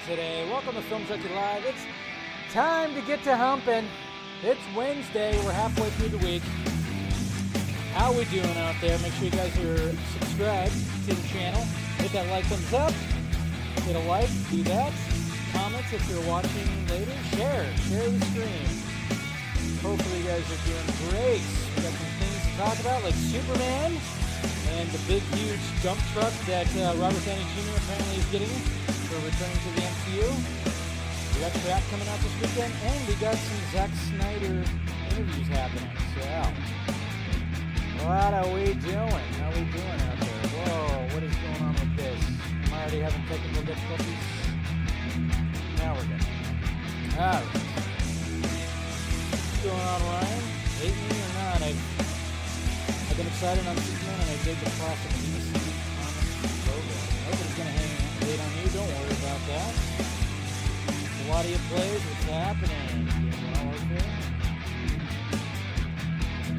today. Welcome to Film Junkie Live. It's time to get to humping. It's Wednesday. We're halfway through the week. How we doing out there? Make sure you guys are subscribed to the channel. Hit that like, thumbs up. Hit a like. Do that. Comments if you're watching later. Share the stream. Hopefully you guys are doing great. We got some things to talk about, like Superman and the big, huge dump truck that Robert Downey Jr. apparently is getting for returning to the MCU. We got Trap coming out this weekend, and we got some Zack Snyder interviews happening. So, what are we doing? How are we doing out there? Whoa, what is going on with this? Am I already having technical difficulties? Now we're good. All right. What's going on, Ryan? Hate me or not? I've been excited on Superman, and I dig the classic DC comics logo. Nobody's going to hate on you. Don't worry about that. A lot of you plays. What's happening? Doing well out there?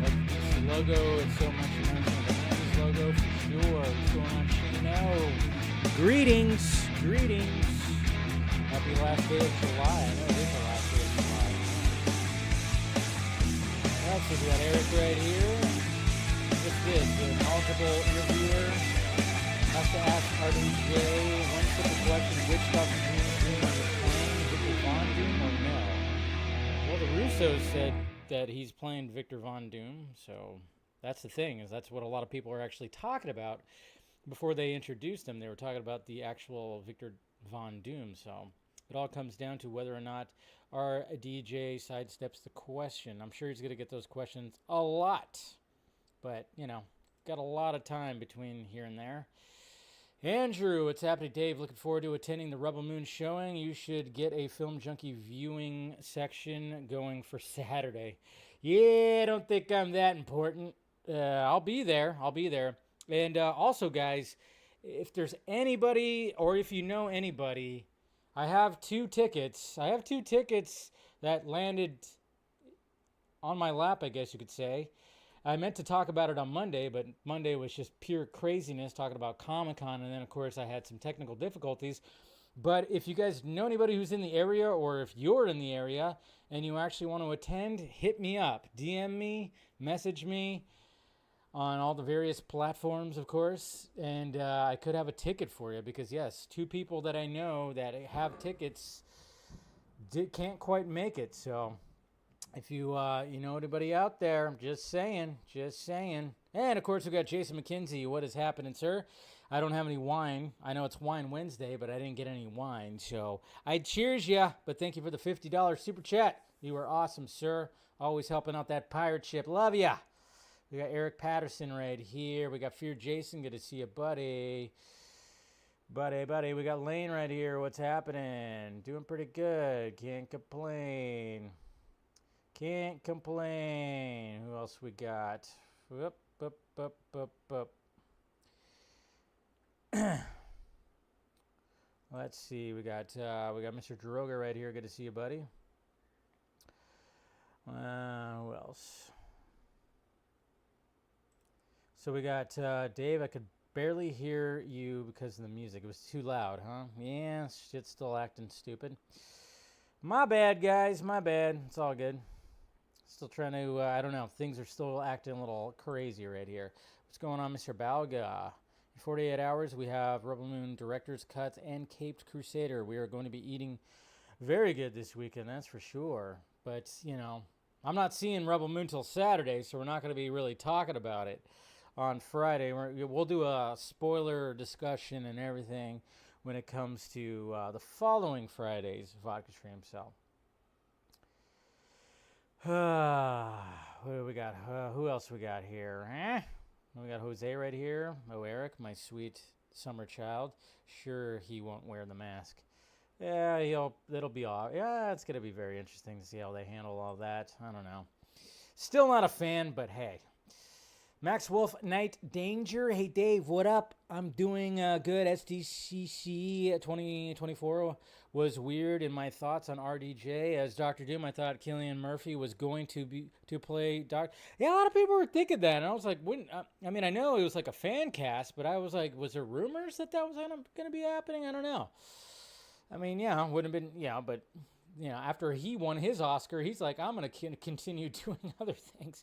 Like the logo is so much nicer than the Avengers logo for sure. What's going on, Shino? Greetings. Happy last day of July. I know it is the last day of July. Alright, so we got Eric right here. What's this? The knowledgeable interviewer has to ask RDJ one simple question: which Doctor Doom are you playing? Victor Von Doom or no? Well, the Russos said that he's playing Victor Von Doom, so that's the thing, is that's what a lot of people are actually talking about. Before they introduced him, they were talking about the actual Victor Von Doom, so it all comes down to whether or not our DJ sidesteps the question. I'm sure he's going to get those questions a lot, but, you know, got a lot of time between here and there. Andrew, what's happening, Dave? Looking forward to attending the Rebel Moon showing. You should get a Film Junkie viewing section going for Saturday. Yeah, I don't think I'm that important. I'll be there. And also, guys, if there's anybody, or if you know anybody, I have two tickets. That landed on my lap, I guess you could say. I meant to talk about it on Monday, but Monday was just pure craziness talking about Comic-Con, and then, of course, I had some technical difficulties. But if you guys know anybody who's in the area, or if you're in the area and you actually want to attend, hit me up. DM me, message me on all the various platforms, of course, and I could have a ticket for you because, yes, two people that I know that have tickets can't quite make it. So if you know anybody out there, I'm just saying. And, of course, we got Jason McKenzie. What is happening, sir? I don't have any wine. I know it's Wine Wednesday, but I didn't get any wine. So I cheers ya, but thank you for the $50 super chat. You are awesome, sir. Always helping out that pirate ship. Love ya. We got Eric Patterson right here. We got Fear Jason. Good to see you, buddy. Buddy. We got Lane right here. What's happening? Doing pretty good. Can't complain. Who else we got? Up. Let's see. We got Mr. Droga right here. Good to see you, buddy. Who else? So we got Dave. I could barely hear you because of the music. It was too loud, huh? Yeah, shit's still acting stupid. My bad, guys. My bad. It's all good. Still trying to, I don't know. Things are still acting a little crazy right here. What's going on, Mr. Balga? In 48 hours, we have Rebel Moon Director's Cut and Caped Crusader. We are going to be eating very good this weekend, that's for sure. But, you know, I'm not seeing Rebel Moon till Saturday, so we're not going to be really talking about it on Friday. We'll do a spoiler discussion and everything when it comes to the following Friday's vodka stream. So, what do we got? Who else we got here? We got Jose right here. Oh, Eric, my sweet summer child. Sure, he won't wear the mask. Yeah, it'll be all. Yeah, it's gonna be very interesting to see how they handle all that. I don't know. Still not a fan, but hey. Max Wolf, Night Danger. Hey, Dave, what up? I'm doing good. SDCC 2024 was weird in my thoughts on RDJ. As Dr. Doom, I thought Cillian Murphy was going to play Doc. Yeah, a lot of people were thinking that, and I was like, I mean, I know it was like a fan cast, but I was like, was there rumors that was going to be happening? I don't know. I mean, yeah, wouldn't have been, yeah, but, after he won his Oscar, he's like, I'm going to continue doing other things.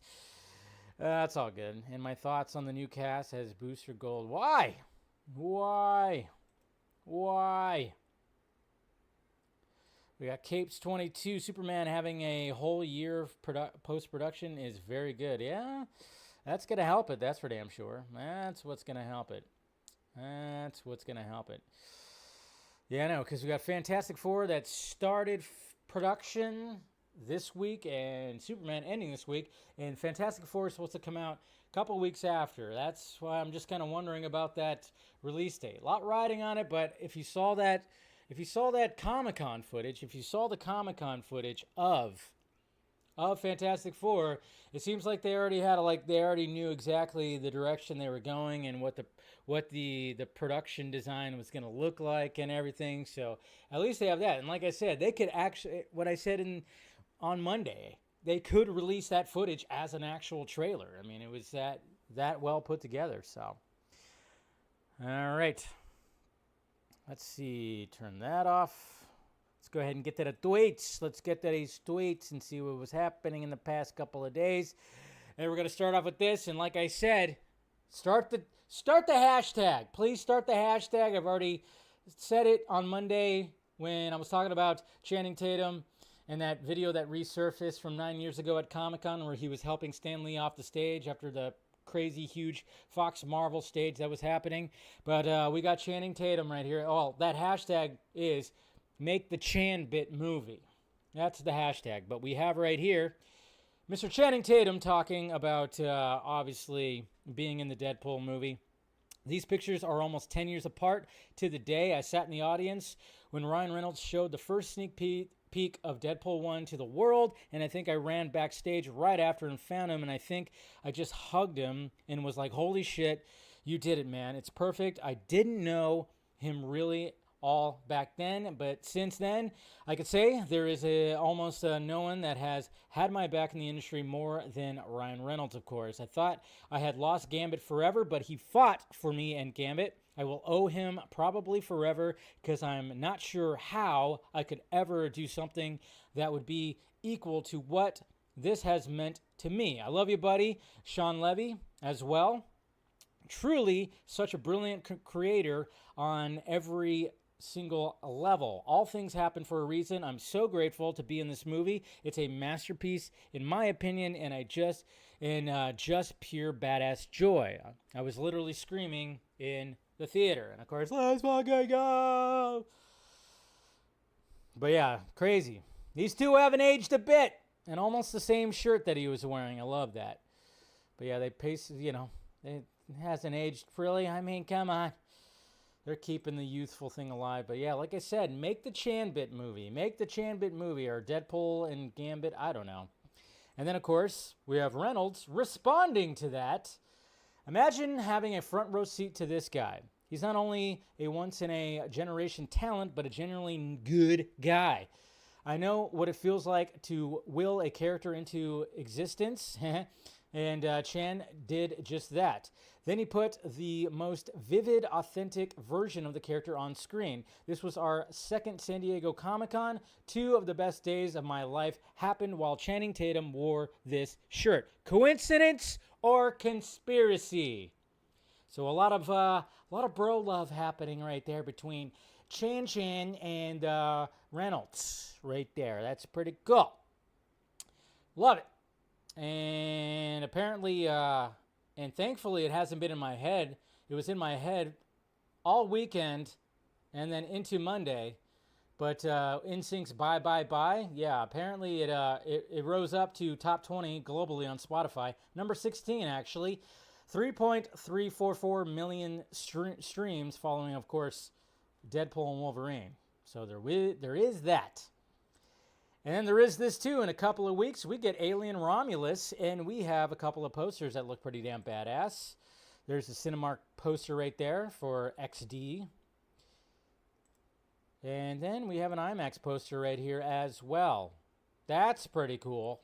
That's all good. And my thoughts on the new cast has Booster Gold. Why? Why? Why? We got Capes 22. Superman having a whole year of post-production is very good. Yeah, that's going to help it. That's for damn sure. That's what's going to help it. That's what's going to help it. Yeah, I know, because we got Fantastic Four that started production this week and Superman ending this week. And Fantastic Four is supposed to come out a couple weeks after. That's why I'm just kind of wondering about that release date. A lot riding on it, but if you saw that Comic-Con footage, if you saw the Comic-Con footage of Fantastic Four, it seems like they already knew exactly the direction they were going and what the production design was going to look like and everything. So at least they have that. And like I said, they could actually, what I said on Monday, they could release that footage as an actual trailer. I mean, it was that well put together. So, all right. Let's see. Turn that off. Let's go ahead and get to the tweets. Let's get to these tweets and see what was happening in the past couple of days. And we're going to start off with this. And like I said, start the hashtag. Please start the hashtag. I've already said it on Monday when I was talking about Channing Tatum and that video that resurfaced from 9 years ago at Comic-Con where he was helping Stan Lee off the stage after the crazy, huge Fox Marvel stage that was happening. But we got Channing Tatum right here. Oh, that hashtag is Make the Chan Bit Movie. That's the hashtag. But we have right here Mr. Channing Tatum talking about obviously being in the Deadpool movie. These pictures are almost 10 years apart to the day. I sat in the audience when Ryan Reynolds showed the first sneak peek of Deadpool 1 to the world, and I think I ran backstage right after and found him, and I think I just hugged him and was like, holy shit, you did it, man. It's perfect. I didn't know him really all back then, but since then, I could say there is almost no one that has had my back in the industry more than Ryan Reynolds, of course. I thought I had lost Gambit forever, but he fought for me and Gambit. I will owe him probably forever because I'm not sure how I could ever do something that would be equal to what this has meant to me. I love you, buddy. Sean Levy as well. Truly such a brilliant creator on every single level. All things happen for a reason. I'm so grateful to be in this movie. It's a masterpiece in my opinion, and just pure badass joy. I was literally screaming in the theater, and of course, let's fucking go. But yeah, crazy. These two haven't aged a bit, and almost the same shirt that he was wearing. I love that. But yeah, it hasn't aged really. I mean, come on. They're keeping the youthful thing alive. But yeah, like I said, make the Chan Bit movie. Make the Chan Bit movie, or Deadpool and Gambit, I don't know. And then, of course, we have Reynolds responding to that. Imagine having a front row seat to this guy. He's not only a once-in-a-generation talent, but a genuinely good guy. I know what it feels like to will a character into existence, and Chan did just that. Then he put the most vivid, authentic version of the character on screen. This was our second San Diego Comic-Con. 2 of the best days of my life happened while Channing Tatum wore this shirt. Coincidence or conspiracy? So a lot of bro love happening right there between Chan and Reynolds right there. That's pretty cool. Love it. And apparently, and thankfully it hasn't been in my head. It was in my head all weekend and then into Monday. But NSYNC's Bye Bye Bye, yeah, apparently it rose up to top 20 globally on Spotify. Number 16, actually. 3.344 million streams following, of course, Deadpool and Wolverine. So there is that. And then there is this, too. In a couple of weeks, we get Alien Romulus, and we have a couple of posters that look pretty damn badass. There's the Cinemark poster right there for XD. And then we have an IMAX poster right here as well. That's pretty cool.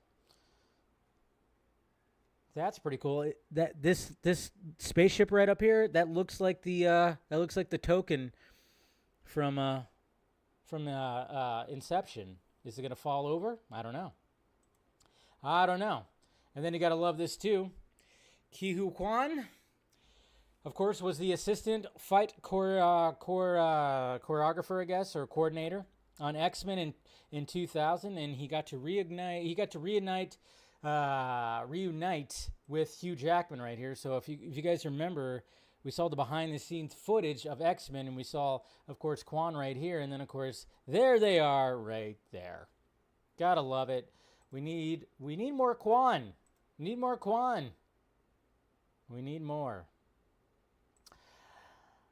That's pretty cool. This spaceship right up here, that looks like the token from from Inception. Is it going to fall over? I don't know. And then you got to love this too. Ki-Hu Kwan, of course, was the assistant fight choreographer, I guess, or coordinator on X-Men in 2000, and he got to reunite with Hugh Jackman right here. So if you guys remember, we saw the behind-the-scenes footage of X-Men, and we saw, of course, Kwan right here, and then, of course, there they are right there. Gotta love it. We need more Kwan. We need more Kwan. We need more.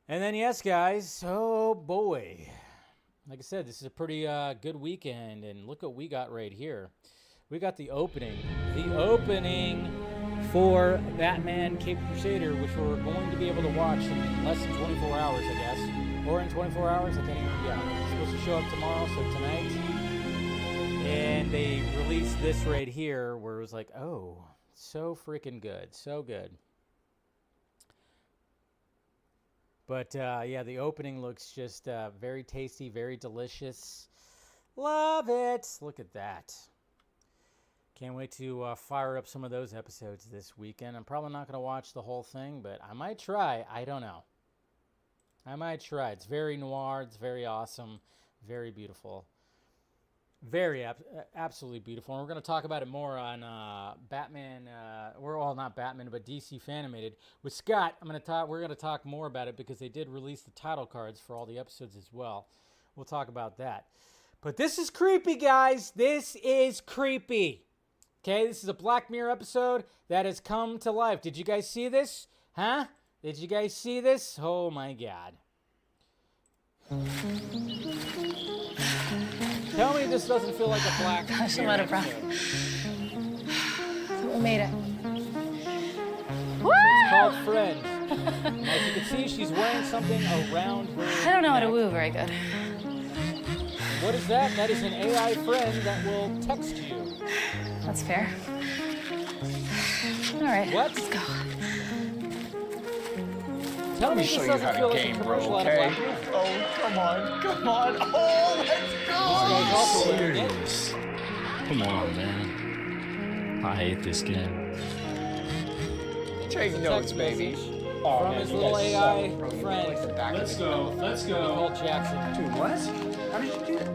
And then, yes, guys, oh boy. Like I said, this is a pretty good weekend, and look what we got right here. We got the opening. The opening for Batman Caped Crusader, which we're going to be able to watch in less than 24 hours, I guess. Or in 24 hours, I can't even, it's supposed to show up tomorrow, so tonight. And they released this right here, where it was like, oh, so freaking good. So good. But, yeah, the opening looks just very tasty, very delicious. Love it. Look at that. Can't wait to fire up some of those episodes this weekend. I'm probably not going to watch the whole thing, but I might try. I don't know. I might try. It's very noir. It's very awesome. Very beautiful. Very, absolutely beautiful. And we're going to talk about it more on Batman. We're all not Batman, but DC Fanimated with Scott. We're going to talk more about it because they did release the title cards for all the episodes as well. We'll talk about that. But this is creepy, guys. This is creepy. Okay, this is a Black Mirror episode that has come to life. Did you guys see this? Huh? Did you guys see this? Oh my God. Tell me this doesn't feel like a Black Mirror episode. We made it. So it's called Friend. As you can see, she's wearing something around her I don't know how to neck. woo very good. What is that? That is an AI friend that will text you. That's fair. All right. What? Let's go. Tell me this doesn't feel like a commercial out of Black Mirror. Oh, come on. Oh, let's go. This guy's also wearing it. Come on, man. I hate this game. Take notes, Text baby. message Oh, from man, his you little guys AI suck, bro. You friend. like the back Let's of go. Let's go. Called Jackson. Dude, what? How did you do that?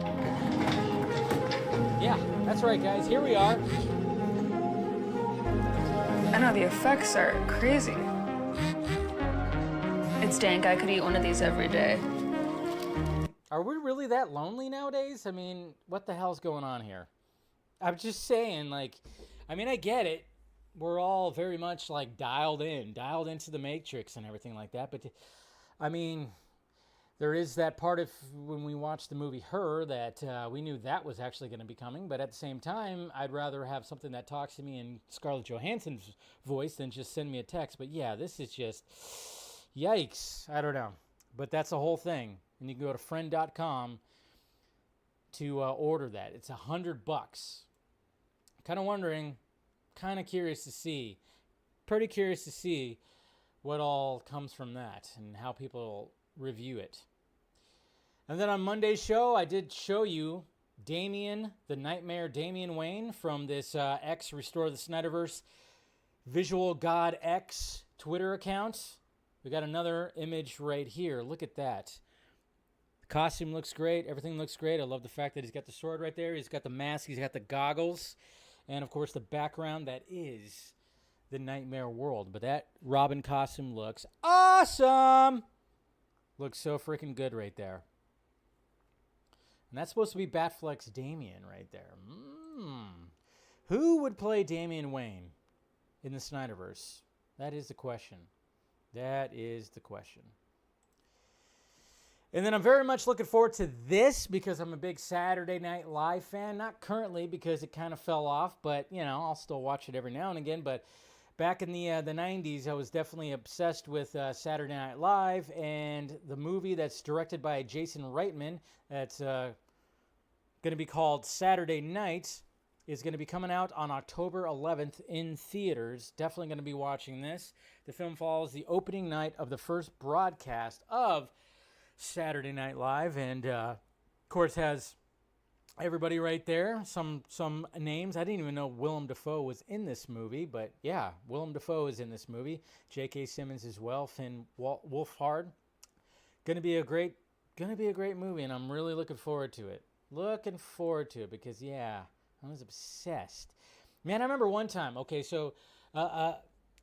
Yeah, that's right, guys. Here we are. I know the effects are crazy. It's dank. I could eat one of these every day. Are we really that lonely nowadays? I mean, what the hell's going on here? I'm just saying, like, I mean, I get it. We're all very much, like, dialed into the Matrix and everything like that. But, I mean, there is that part of when we watched the movie Her that we knew that was actually going to be coming. But at the same time, I'd rather have something that talks to me in Scarlett Johansson's voice than just send me a text. But, yeah, this is just, yikes. I don't know. But that's the whole thing. And you can go to friend.com to order that. It's $100. Kind of wondering, kind of curious to see, pretty curious to see what all comes from that and how people review it. And then on Monday's show, I did show you Damien, the Knightmare Damien Wayne from this X Restore the Snyderverse Visual God X Twitter account. We got another image right here. Look at that. The costume looks great. Everything looks great. I love the fact that he's got the sword right there. He's got the mask. He's got the goggles. And, of course, the background that is the Knightmare world. But that Robin costume looks awesome. Looks so freaking good right there. And that's supposed to be Batfleck's Damien right there. Who would play Damien Wayne in the Snyderverse? That is the question. That is the question. And then I'm very much looking forward to this because I'm a big Saturday Night Live fan. Not currently because it kind of fell off, but, you know, I'll still watch it every now and again. But back in the 90s, I was definitely obsessed with Saturday Night Live and the movie that's directed by Jason Reitman that's going to be called Saturday Night is going to be coming out on October 11th in theaters. Definitely going to be watching this. The film follows the opening night of the first broadcast of Saturday Night Live, and course, has everybody right there. Some names. I didn't even know Willem Dafoe was in this movie, but yeah, Willem Dafoe is in this movie. J.K. Simmons as well. Finn Wolfhard. Gonna be a great movie, and I'm really looking forward to it. Because yeah, I was obsessed. Man, I remember one time. Okay, so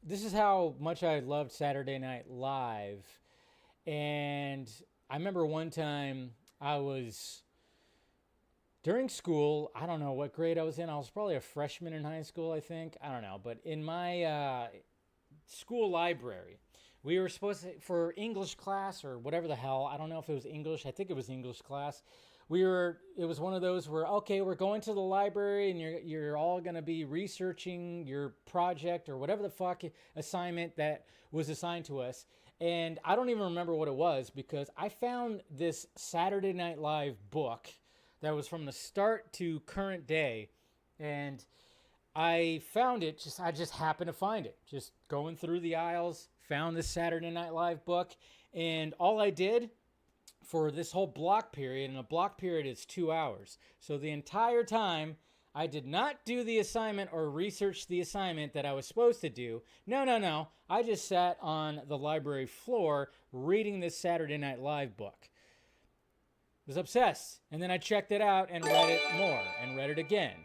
this is how much I loved Saturday Night Live, and I remember one time I was during school. I don't know what grade I was in. I was probably a freshman in high school, I think. I don't know, but in my school library, we were supposed to, for English class or whatever the hell, I don't know if it was English. I think it was English class. It was one of those where, okay, we're going to the library and you're all going to be researching your project or whatever the fuck assignment that was assigned to us. And I don't even remember what it was because I found this Saturday Night Live book that was from the start to current day. And I found it, I just happened to find it. Just going through the aisles, found this Saturday Night Live book. And all I did for this whole block period, and a block period is 2 hours. So the entire time, I did not do the assignment or research the assignment that I was supposed to do. No. I just sat on the library floor reading this Saturday Night Live book. Was obsessed. And then I checked it out and read it more and read it again.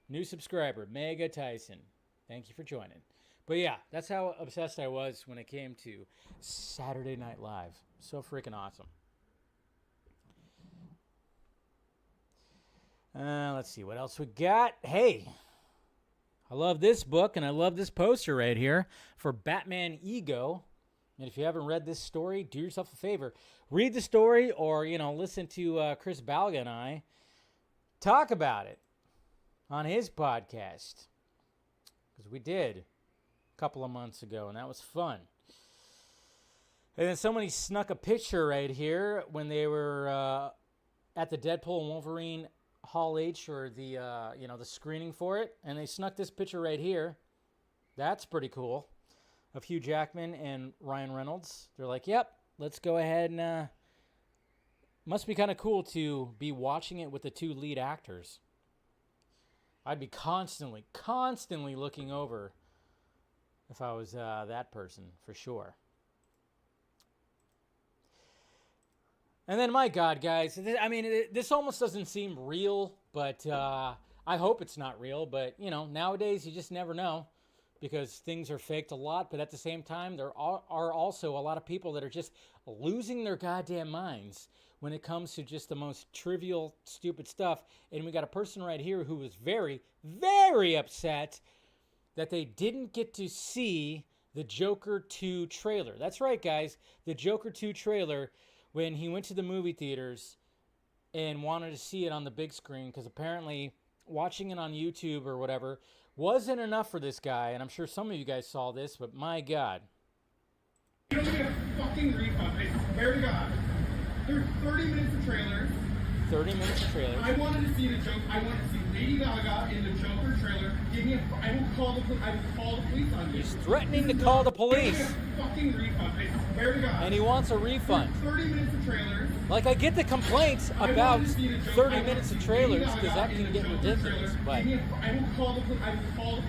New subscriber, Mega Tyson. Thank you for joining. But yeah, that's how obsessed I was when it came to Saturday Night Live. So freaking awesome. Let's see what else we got. Hey, I love this book and I love this poster right here for Batman Ego. And if you haven't read this story, do yourself a favor. Read the story or, listen to Chris Balga and I talk about it on his podcast. Because we did a couple of months ago, and that was fun. And then somebody snuck a picture right here when they were at the Deadpool and Wolverine Hall H, or the the screening for it, and they snuck this picture right here. That's pretty cool. Of Hugh Jackman and Ryan Reynolds. They're like, yep, let's go ahead and must be kind of cool to be watching it with the two lead actors. I'd be constantly looking over if I was that person, for sure. And then, my God, guys, this almost doesn't seem real, but I hope it's not real. But, nowadays you just never know because things are faked a lot. But at the same time, there are also a lot of people that are just losing their goddamn minds when it comes to just the most trivial, stupid stuff. And we got a person right here who was very, very upset that they didn't get to see the Joker 2 trailer. That's right, guys. The Joker 2 trailer, when he went to the movie theaters and wanted to see it on the big screen, because apparently watching it on YouTube or whatever wasn't enough for this guy. And I'm sure some of you guys saw this, but my God. You don't get a fucking refund. I swear to God. There's 30 minutes of trailers. 30 minutes of trailers. I wanted to see the Joker. I wanted to see Lady Gaga in the Joker trailer. Give me I will call the police on you. He's threatening to call the police. Give me a fucking refund. I swear to God. And he wants a refund. 30 minutes of trailers. Like, I get the complaints about 30 minutes of trailers because that can get ridiculous, but I will call the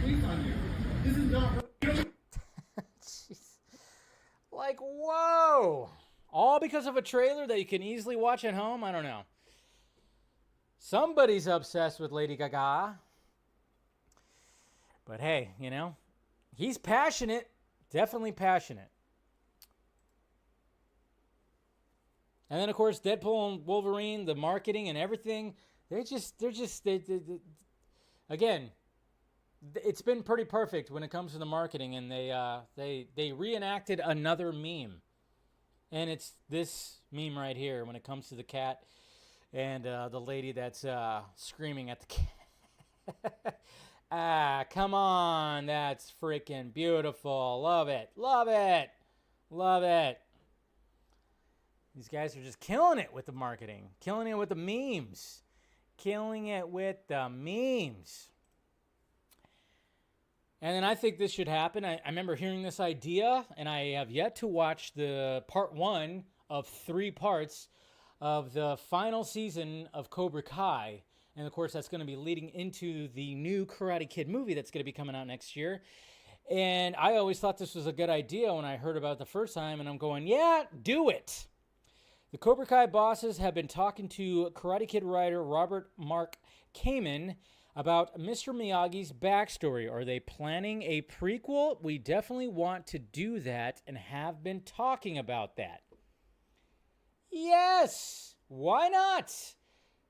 police on you. This is not. Jeez. Like, whoa. All because of a trailer that you can easily watch at home? I don't know. Somebody's obsessed with Lady Gaga. But hey, he's passionate. Definitely passionate. And then, of course, Deadpool and Wolverine, the marketing and everything, again, it's been pretty perfect when it comes to the marketing, and they reenacted another meme. And it's this meme right here when it comes to the cat and the lady that's screaming at the cat. Come on. That's freaking beautiful. Love it. Love it. Love it. These guys are just killing it with the marketing. Killing it with the memes. Killing it with the memes. And then I think this should happen. I remember hearing this idea, and I have yet to watch the part 1 of 3 parts of the final season of Cobra Kai. And of course, that's going to be leading into the new Karate Kid movie that's going to be coming out next year. And I always thought this was a good idea when I heard about it the first time, and I'm going, yeah, do it. The Cobra Kai bosses have been talking to Karate Kid writer Robert Mark Kamen about Mr. Miyagi's backstory. Are they planning a prequel? We definitely want to do that and have been talking about that. Yes! Why not?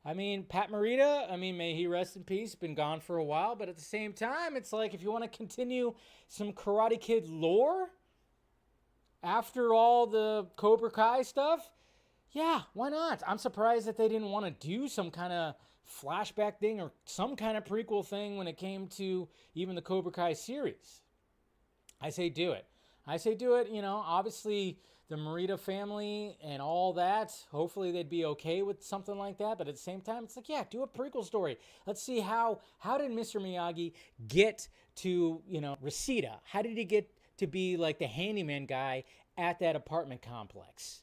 I mean, Pat Morita, may he rest in peace, been gone for a while, but at the same time, it's like if you want to continue some Karate Kid lore after all the Cobra Kai stuff, yeah, why not? I'm surprised that they didn't want to do some kind of flashback thing or some kind of prequel thing when it came to even the Cobra Kai series. I say do it. Obviously the Morita family and all that, hopefully they'd be okay with something like that, but at the same time, it's like, yeah, do a prequel story. Let's see how did Mr. Miyagi get to, Reseda? How did he get to be like the handyman guy at that apartment complex?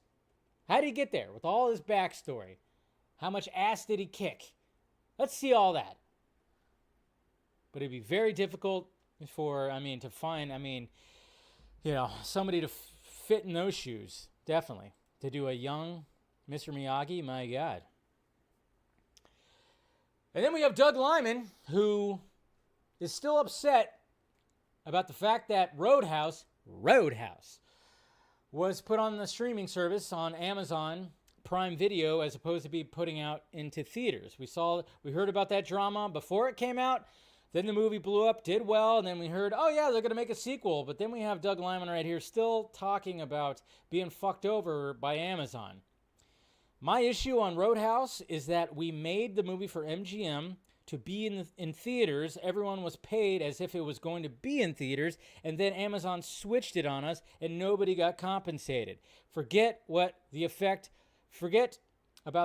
How did he get there with all his backstory? How much ass did he kick? Let's see all that. But it'd be very difficult to find, somebody to fit in those shoes. Definitely. To do a young Mr. Miyagi, my God. And then we have Doug Liman, who is still upset about the fact that Roadhouse was put on the streaming service on Amazon Prime Video as opposed to be putting out into theaters. We heard about that drama before it came out. Then the movie blew up, did well, and then we heard, oh yeah, they're going to make a sequel. But then we have Doug Liman right here still talking about being fucked over by Amazon. My issue on Roadhouse is that we made the movie for MGM to be in theaters. Everyone was paid as if it was going to be in theaters, and then Amazon switched it on us, and nobody got compensated. Forget about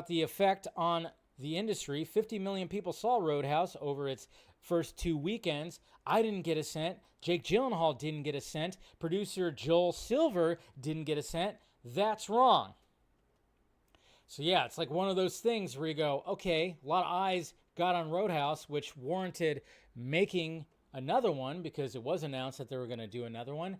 the effect on the industry. 50 million people saw Roadhouse over its first 2 weekends. I didn't get a cent. Jake Gyllenhaal didn't get a cent. Producer Joel Silver didn't get a cent. That's wrong. So yeah, it's like one of those things where you go, okay, a lot of eyes got on Roadhouse, which warranted making another one because it was announced that they were going to do another one.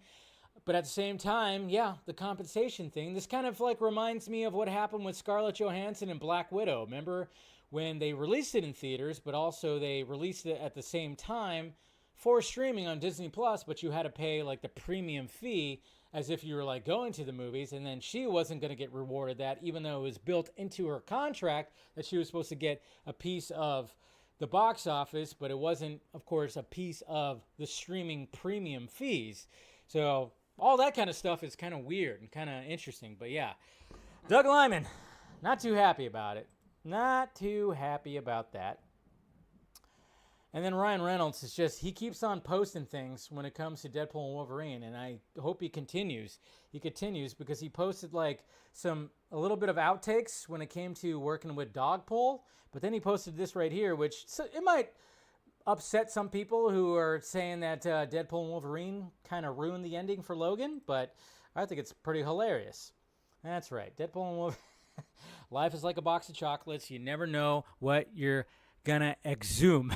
But at the same time, yeah, the compensation thing, this kind of like reminds me of what happened with Scarlett Johansson and Black Widow. Remember when they released it in theaters, but also they released it at the same time for streaming on Disney Plus, but you had to pay like the premium fee as if you were like going to the movies, and then she wasn't going to get rewarded that, even though it was built into her contract that she was supposed to get a piece of the box office, but it wasn't, of course, a piece of the streaming premium fees. So all that kind of stuff is kind of weird and kind of interesting. But yeah, Doug Liman, not too happy about it. Not too happy about that. And then Ryan Reynolds is just, he keeps on posting things when it comes to Deadpool and Wolverine, and I hope he continues. He continues because he posted like a little bit of outtakes when it came to working with Dogpool, but then he posted this right here, which it might upset some people who are saying that Deadpool and Wolverine kind of ruined the ending for Logan, but I think it's pretty hilarious. That's right, Deadpool and Wolverine. Life is like a box of chocolates. You never know what you're gonna exhume.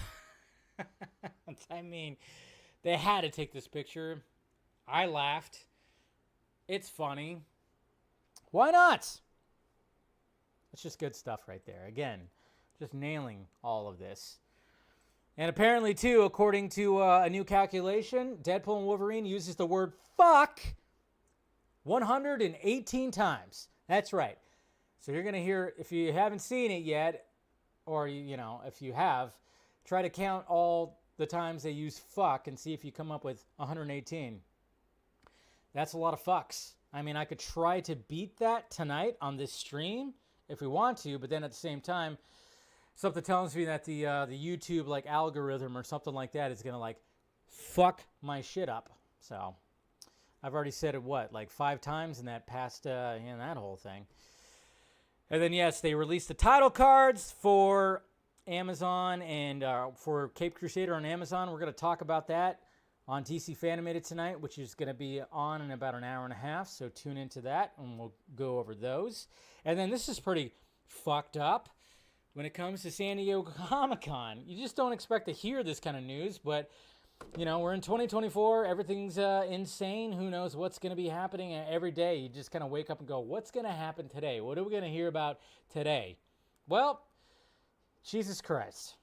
I mean, they had to take this picture. I laughed. It's funny. Why not? It's just good stuff right there. Again, just nailing all of this. And apparently, too, according to a new calculation, Deadpool and Wolverine uses the word fuck 118 times. That's right. So you're going to hear, if you haven't seen it yet, or, if you have, try to count all the times they use fuck and see if you come up with 118. That's a lot of fucks. I mean, I could try to beat that tonight on this stream if we want to, but then at the same time, something tells me that the YouTube like algorithm or something like that is gonna like fuck my shit up. So I've already said it like 5 times in that past in that whole thing. And then yes, they released the title cards for Amazon and for Cape Crusader on Amazon. We're gonna talk about that on DC Fanimated tonight, which is gonna be on in about an hour and a half. So tune into that, and we'll go over those. And then this is pretty fucked up when it comes to San Diego Comic-Con. You just don't expect to hear this kind of news, but you know, we're in 2024. Everything's insane. Who knows what's going to be happening every day? You just kind of wake up and go, what's going to happen today? What are we going to hear about today? Well, Jesus Christ.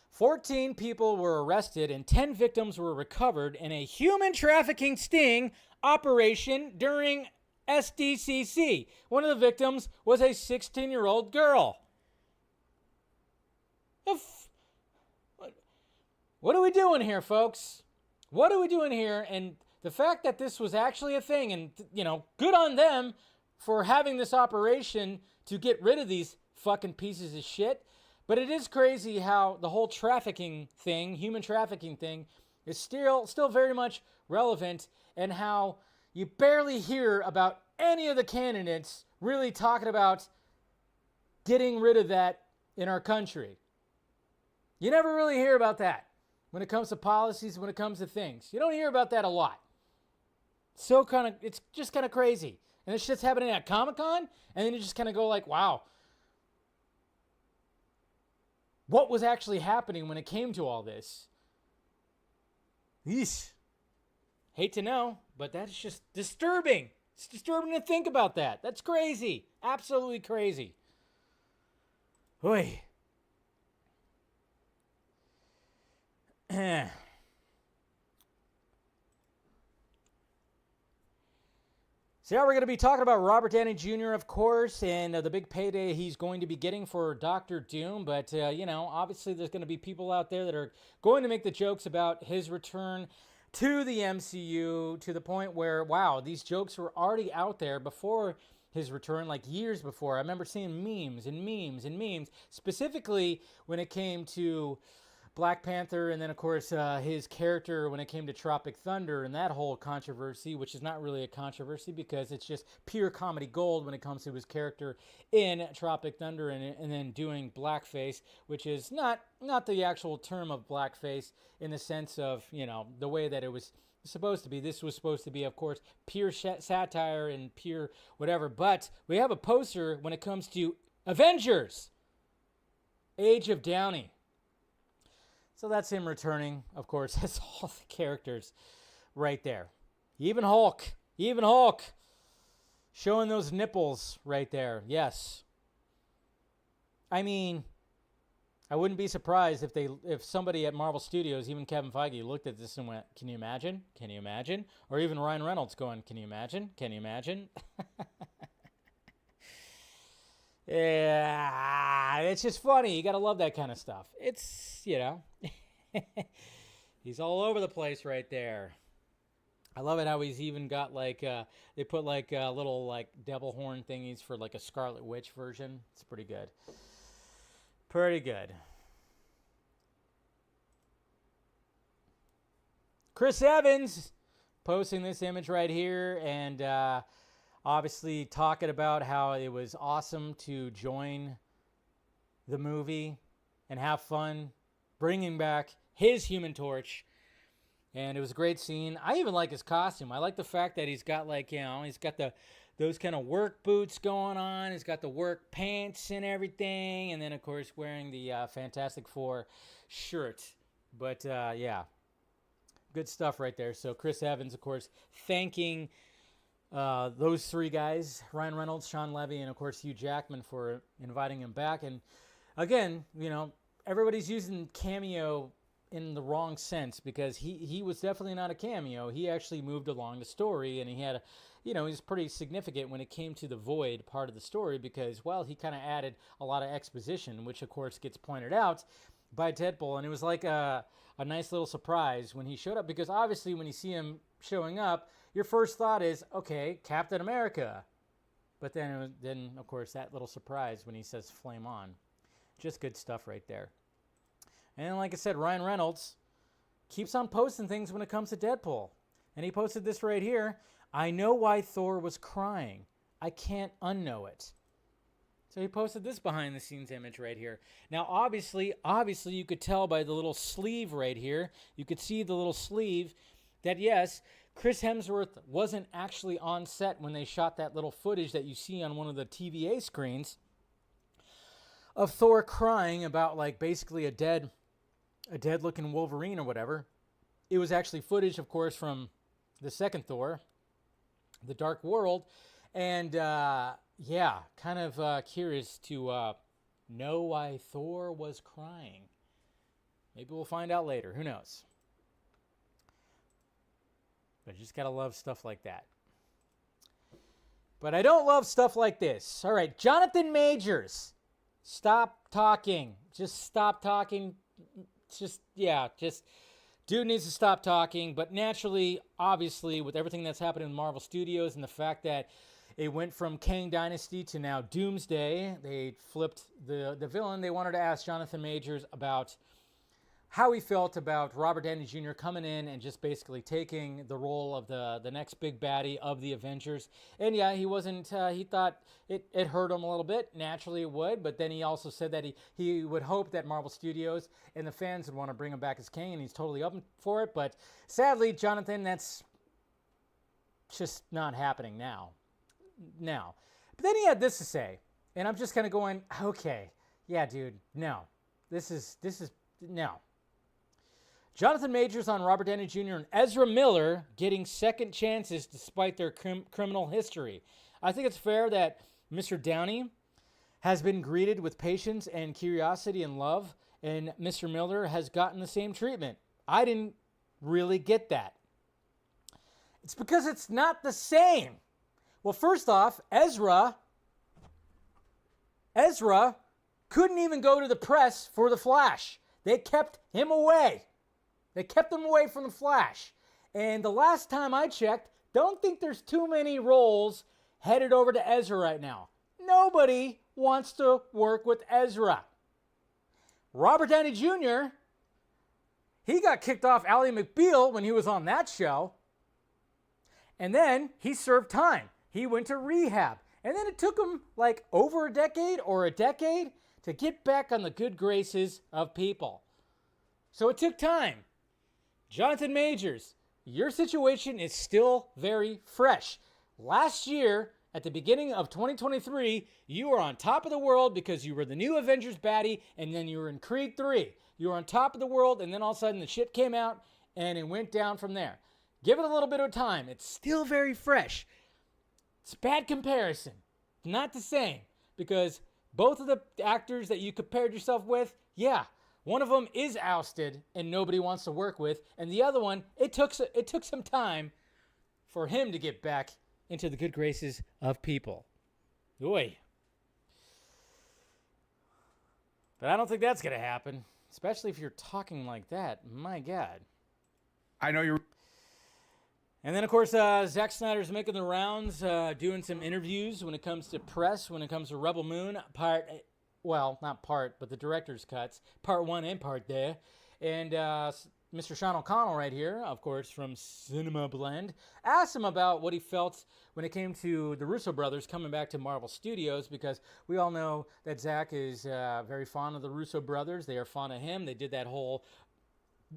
14 people were arrested and 10 victims were recovered in a human trafficking sting operation during SDCC. One of the victims was a 16-year-old girl. What are we doing here, folks? What are we doing here? And the fact that this was actually a thing, and, you know, good on them for having this operation to get rid of these fucking pieces of shit. But it is crazy how the whole trafficking thing, human trafficking thing, is still very much relevant, and how you barely hear about any of the candidates really talking about getting rid of that in our country. You never really hear about that when it comes to policies, when it comes to things. You don't hear about that a lot. It's just kind of crazy. And it's just happening at Comic-Con, and then you just kind of go like, wow. What was actually happening when it came to all this? Yeesh. Hate to know, but that's just disturbing. It's disturbing to think about that. That's crazy. Absolutely crazy. Oy. So yeah, we're going to be talking about Robert Downey Jr., of course, and the big payday he's going to be getting for Dr. Doom. But, you know, obviously there's going to be people out there that are going to make the jokes about his return to the MCU, to the point where, wow, these jokes were already out there before his return, like years before. I remember seeing memes and memes and memes, specifically when it came to Black Panther, and then, of course, his character when it came to Tropic Thunder and that whole controversy, which is not really a controversy because it's just pure comedy gold when it comes to his character in Tropic Thunder, and then doing blackface, which is not the actual term of blackface in the sense of, you know, the way that it was supposed to be. This was supposed to be, of course, pure satire and pure whatever. But we have a poster when it comes to Avengers, Age of Downey. So that's him returning, of course. That's all the characters right there. Even Hulk. Showing those nipples right there. Yes. I mean, I wouldn't be surprised if somebody at Marvel Studios, even Kevin Feige, looked at this and went, can you imagine? Can you imagine? Or even Ryan Reynolds going, can you imagine? Can you imagine? Yeah, it's just funny. You got to love that kind of stuff. It's, you know, he's all over the place right there. I love it how he's even got like, they put like little like devil horn thingies for like a Scarlet Witch version. It's pretty good. Pretty good. Chris Evans posting this image right here, and obviously talking about how it was awesome to join the movie and have fun bringing back his Human Torch. And it was a great scene. I even like his costume. I like the fact that he's got like, you know, he's got those kind of work boots going on. He's got the work pants and everything. And then, of course, wearing the Fantastic Four shirt. But, yeah, good stuff right there. So Chris Evans, of course, thanking those three guys, Ryan Reynolds, Sean Levy, and, of course, Hugh Jackman for inviting him back. And, again, you know, everybody's using cameo in the wrong sense, because he was definitely not a cameo. He actually moved along the story, and he had, he was pretty significant when it came to the Void part of the story, because, well, he kind of added a lot of exposition, which, of course, gets pointed out by Deadpool. And it was like a nice little surprise when he showed up, because obviously when you see him showing up, your first thought is, okay, Captain America. But then of course, that little surprise when he says flame on. Just good stuff right there. And like I said, Ryan Reynolds keeps on posting things when it comes to Deadpool. And he posted this right here. I know why Thor was crying. I can't unknow it. So he posted this behind the scenes image right here. Now, obviously you could tell by the little sleeve right here. You could see the little sleeve that, yes, Chris Hemsworth wasn't actually on set when they shot that little footage that you see on one of the TVA screens. of Thor crying about like basically a dead looking Wolverine or whatever. It was actually footage, of course, from the second Thor, The Dark World, and yeah, kind of curious to know why Thor was crying. Maybe we'll find out later. Who knows? But you just gotta love stuff like that. But I don't love stuff like this. All right, Jonathan Majors. Stop talking. Just stop talking. Just dude needs to stop talking. But naturally, obviously, with everything that's happened in Marvel Studios and the fact that it went from Kang Dynasty to now Doomsday, they flipped the villain. They wanted to ask Jonathan Majors about how he felt about Robert Downey Jr. coming in and just basically taking the role of the next big baddie of the Avengers. And yeah, he wasn't, he thought it hurt him a little bit. Naturally it would, but then he also said that he would hope that Marvel Studios and the fans would want to bring him back as Kang, and he's totally up for it. But sadly, Jonathan, that's just not happening now. But then he had this to say, and I'm just kind of going, okay, yeah, dude, no. This is, no. Jonathan Majors on Robert Downey Jr. and Ezra Miller getting second chances despite their criminal history. I think it's fair that Mr. Downey has been greeted with patience and curiosity and love, and Mr. Miller has gotten the same treatment. I didn't really get that. It's because it's not the same. Well, first off, Ezra couldn't even go to the press for The Flash. They kept him away. They kept him away from The Flash. And the last time I checked, don't think there's too many roles headed over to Ezra right now. Nobody wants to work with Ezra. Robert Downey Jr., he got kicked off Ally McBeal when he was on that show. And then he served time. He went to rehab. And then it took him like over a decade to get back on the good graces of people. So it took time. Jonathan Majors, your situation is still very fresh. Last year, at the beginning of 2023, you were on top of the world because you were the new Avengers baddie, and then you were in Creed 3. You were on top of the world, and then all of a sudden the shit came out, and it went down from there. Give it a little bit of time. It's still very fresh. It's a bad comparison. Not the same, because both of the actors that you compared yourself with, yeah, one of them is ousted and nobody wants to work with, and the other one, it took some time for him to get back into the good graces of people. Oy. But I don't think that's going to happen, especially if you're talking like that. My God. I know you're... And then, of course, Zack Snyder's making the rounds, doing some interviews when it comes to press, when it comes to Rebel Moon, but the director's cuts, part 1 and part 2. And Mr. Sean O'Connell right here, of course, from Cinema Blend, asked him about what he felt when it came to the Russo brothers coming back to Marvel Studios, because we all know that Zack is very fond of the Russo brothers. They are fond of him. They did that whole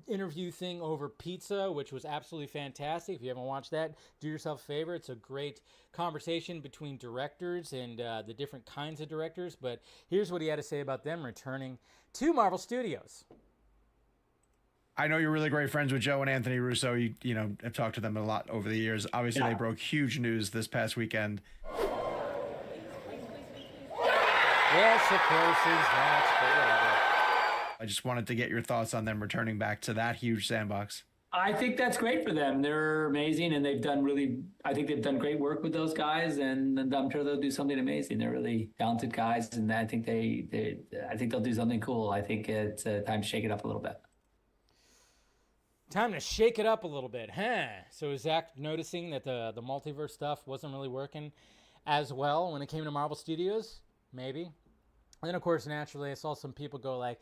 interview thing over pizza, which was absolutely fantastic. If you haven't watched that, do yourself a favor. It's a great conversation between directors and the different kinds of directors. But here's what he had to say about them returning to Marvel Studios. I know you're really great friends with Joe and Anthony Russo. You know, I've talked to them a lot over the years. Obviously, They broke huge news this past weekend. Yes, of course, that's but whatever. I just wanted to get your thoughts on them returning back to that huge sandbox. I think that's great for them. They're amazing, and I think they've done great work with those guys, and I'm sure they'll do something amazing. They're really talented guys, and I think I think they'll do something cool. I think it's time to shake it up a little bit. Time to shake it up a little bit, huh? So is Zack noticing that the multiverse stuff wasn't really working as well when it came to Marvel Studios? Maybe. And then, of course, naturally, I saw some people go like,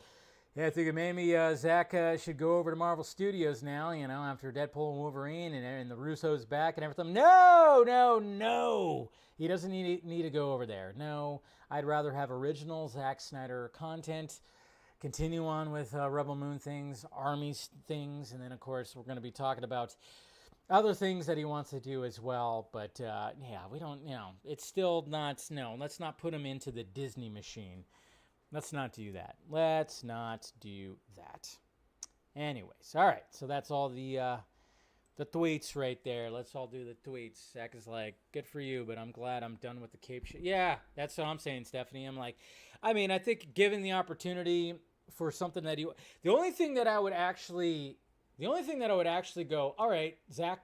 yeah, I think maybe Zack should go over to Marvel Studios now, you know, after Deadpool and Wolverine and the Russo's back and everything. No. He doesn't need to go over there. No, I'd rather have original Zack Snyder content, continue on with Rebel Moon things, Armies things, and then, of course, we're going to be talking about other things that he wants to do as well. But, yeah, we don't, it's still not, let's not put him into the Disney machine. Let's not do that. Let's not do that. Anyways, all right. So that's all the tweets right there. Let's all do the tweets. Zach is like, good for you, but I'm glad I'm done with the cape shit. Yeah, that's what I'm saying, Stephanie. I'm like, I mean, I think given the opportunity for something that the only thing that I would actually go, all right, Zach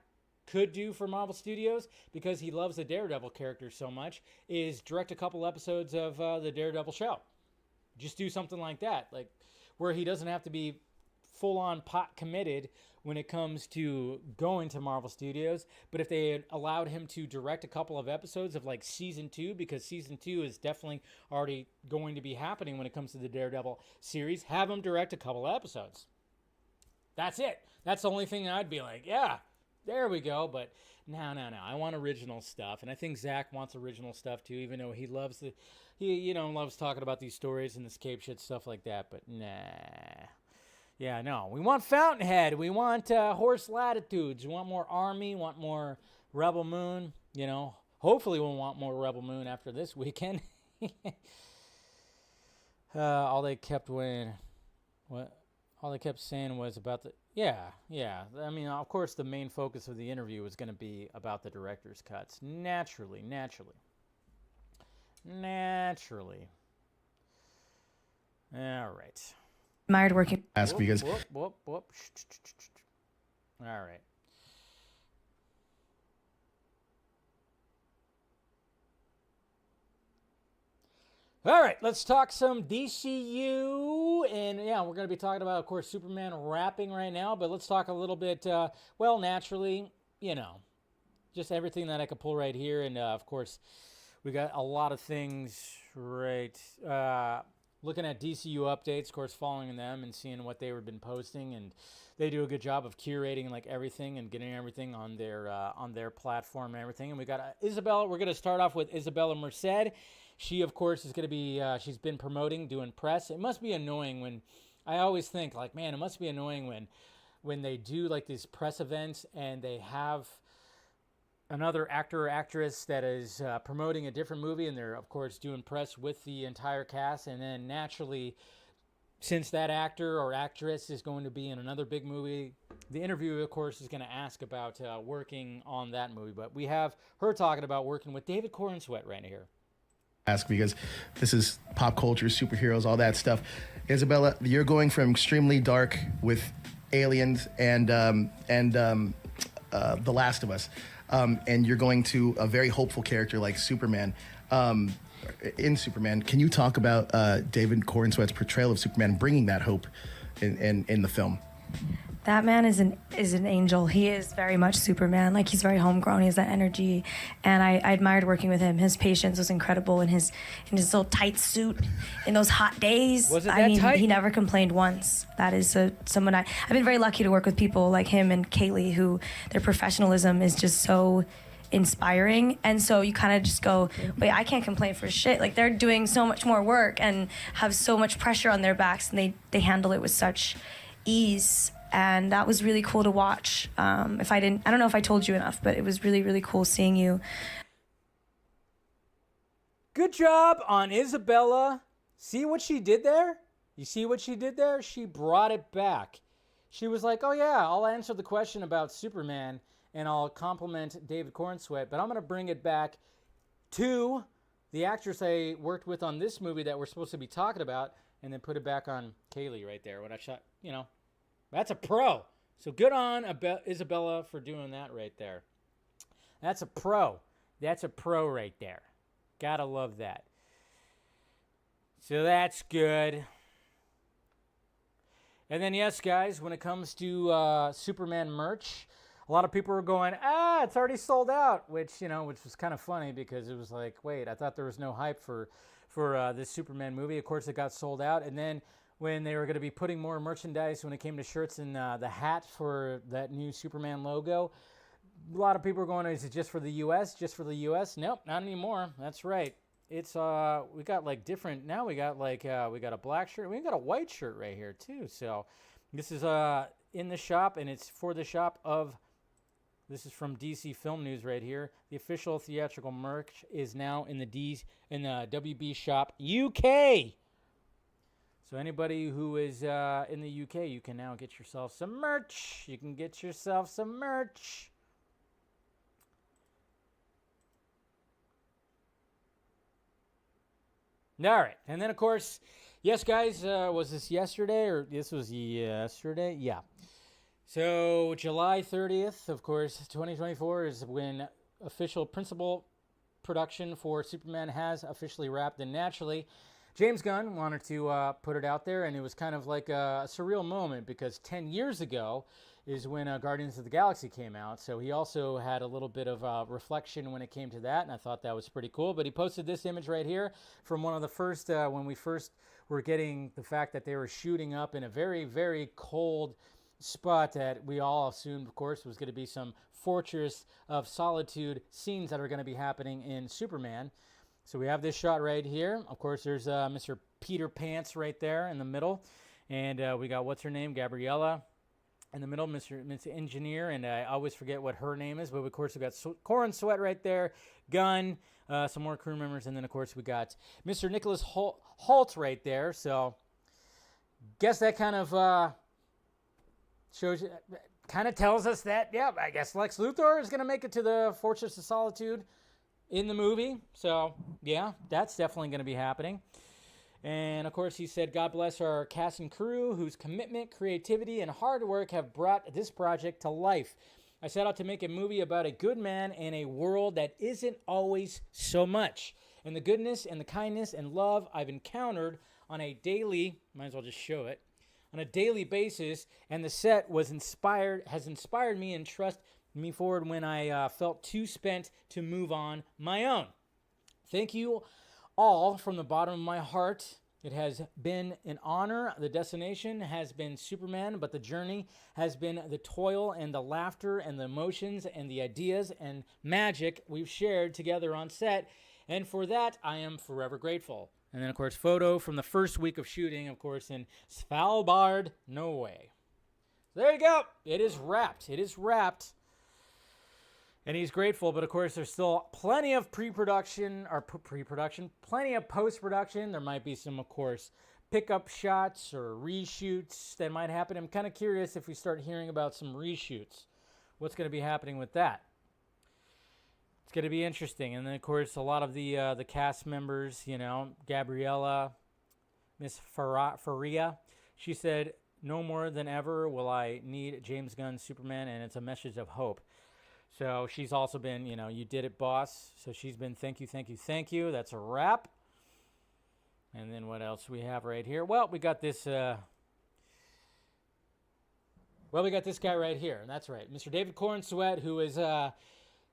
could do for Marvel Studios, because he loves the Daredevil character so much, is direct a couple episodes of the Daredevil show. Just do something like that, like where he doesn't have to be full-on pot committed when it comes to going to Marvel Studios. But if they had allowed him to direct a couple of episodes of like season 2, because season 2 is definitely already going to be happening when it comes to the Daredevil series, have him direct a couple of episodes. That's it. That's the only thing I'd be like, yeah, there we go. But no. I want original stuff. And I think Zach wants original stuff too, even though he loves loves talking about these stories and this cape shit, stuff like that. But nah. Yeah, no. We want Fountainhead. We want Horse Latitudes. We want more Army. Want more Rebel Moon. You know, hopefully we'll want more Rebel Moon after this weekend. All they kept saying was about the... Yeah. I mean, of course, the main focus of the interview was going to be about the director's cuts. Naturally. All right. Admired working. Ask because Whoop. All right. All right, let's talk some DCU. And yeah, we're going to be talking about, of course, Superman wrapping right now. But let's talk a little bit, naturally, just everything that I could pull right here. And, of course, we got a lot of things right. Looking at DCU updates, of course, following them and seeing what they've been posting. And they do a good job of curating, like, everything and getting everything on their platform and everything. And we got Isabella. We're going to start off with Isabella Merced. She, of course, is going to be, she's been promoting, doing press. It must be annoying when, I always think, like, man, it must be annoying when they do, like, these press events and they have another actor or actress that is promoting a different movie, and they're, of course, doing press with the entire cast. And then, naturally, since that actor or actress is going to be in another big movie, the interviewer, of course, is going to ask about working on that movie. But we have her talking about working with David Corenswet right here. Ask because this is pop culture, superheroes, all that stuff. Isabella, you're going from extremely dark with Aliens and The Last of Us, and you're going to a very hopeful character like Superman. In Superman, can you talk about David Corenswet's portrayal of Superman, bringing that hope in the film? That man is an angel. He is very much Superman. Like, he's very homegrown. He has that energy, and I admired working with him. His patience was incredible in his little tight suit in those hot days. Was it that tight? He never complained once. That is someone I've been very lucky to work with people like him and Kaylee, who their professionalism is just so inspiring. And so you kind of just go, wait, I can't complain for shit. Like, they're doing so much more work and have so much pressure on their backs, and they handle it with such ease. And that was really cool to watch. I don't know if I told you enough, but it was really, really cool seeing you. Good job on Isabella. See what she did there? You see what she did there? She brought it back. She was like, oh yeah, I'll answer the question about Superman and I'll compliment David Corenswet, but I'm going to bring it back to the actress I worked with on this movie that we're supposed to be talking about, and then put it back on Kaylee right there when I shot, That's a pro. So good on Isabella for doing that right there. That's a pro. That's a pro right there. Gotta love that. So that's good. And then, yes, guys, when it comes to Superman merch, a lot of people are going, it's already sold out, which was kind of funny because it was like, wait, I thought there was no hype for this Superman movie. Of course, it got sold out. And then when they were going to be putting more merchandise when it came to shirts and the hat for that new Superman logo, a lot of people were going, is it just for the U.S.? Just for the U.S.? Nope, not anymore. That's right. It's we got like different, now we got like, we got a black shirt. We got a white shirt right here too. So this is in the shop, and it's for the shop of, this is from DC Film News right here. The official theatrical merch is now in the WB shop UK. So anybody who is in the UK, you can now get yourself some merch. You can get yourself some merch. All right. And then, of course, yes, guys, was this yesterday or this was yesterday? Yeah. So July 30th, of course, 2024 is when official principal production for Superman has officially wrapped. And naturally, James Gunn wanted to put it out there, and it was kind of like a surreal moment because 10 years ago is when Guardians of the Galaxy came out. So he also had a little bit of reflection when it came to that, and I thought that was pretty cool. But he posted this image right here from one of the first, when we first were getting the fact that they were shooting up in a very, very cold spot that we all assumed, of course, was going to be some Fortress of Solitude scenes that are going to be happening in Superman. So we have this shot right here. Of course, there's Mr. Peter Pants right there in the middle. And we got, what's her name? Gabriella in the middle, Mr. Engineer. And I always forget what her name is. But, of course, we got Corenswet right there, Gunn, some more crew members. And then, of course, we got Mr. Nicholas Hoult right there. So guess that kind of shows you, kind of tells us that, yeah, I guess Lex Luthor is going to make it to the Fortress of Solitude in the movie. So, yeah, that's definitely going to be happening. And, of course, he said, God bless our cast and crew whose commitment, creativity, and hard work have brought this project to life. I set out to make a movie about a good man in a world that isn't always so much. And the goodness and the kindness and love I've encountered on a daily, might as well just show it, on a daily basis, and the set has inspired me and trust me forward when I felt too spent to move on my own. Thank you all from the bottom of my heart. It has been an honor. The destination has been Superman, but the journey has been the toil and the laughter and the emotions and the ideas and magic we've shared together on set. And for that, I am forever grateful. And then, of course, photo from the first week of shooting, of course, in Svalbard, Norway. So there you go. It is wrapped. It is wrapped. And he's grateful, but of course, there's still plenty of plenty of post-production. There might be some, of course, pickup shots or reshoots that might happen. I'm kind of curious if we start hearing about some reshoots. What's going to be happening with that? It's going to be interesting. And then, of course, a lot of the cast members, you know, Gabriella, Miss Faria, she said, no more than ever will I need James Gunn's Superman, and it's a message of hope. So she's also been, you know, you did it, boss. So she's been, thank you, thank you, thank you. That's a wrap. And then what else we have right here? Well, we got this... we got this guy right here, and that's right. Mr. David Corenswet, who is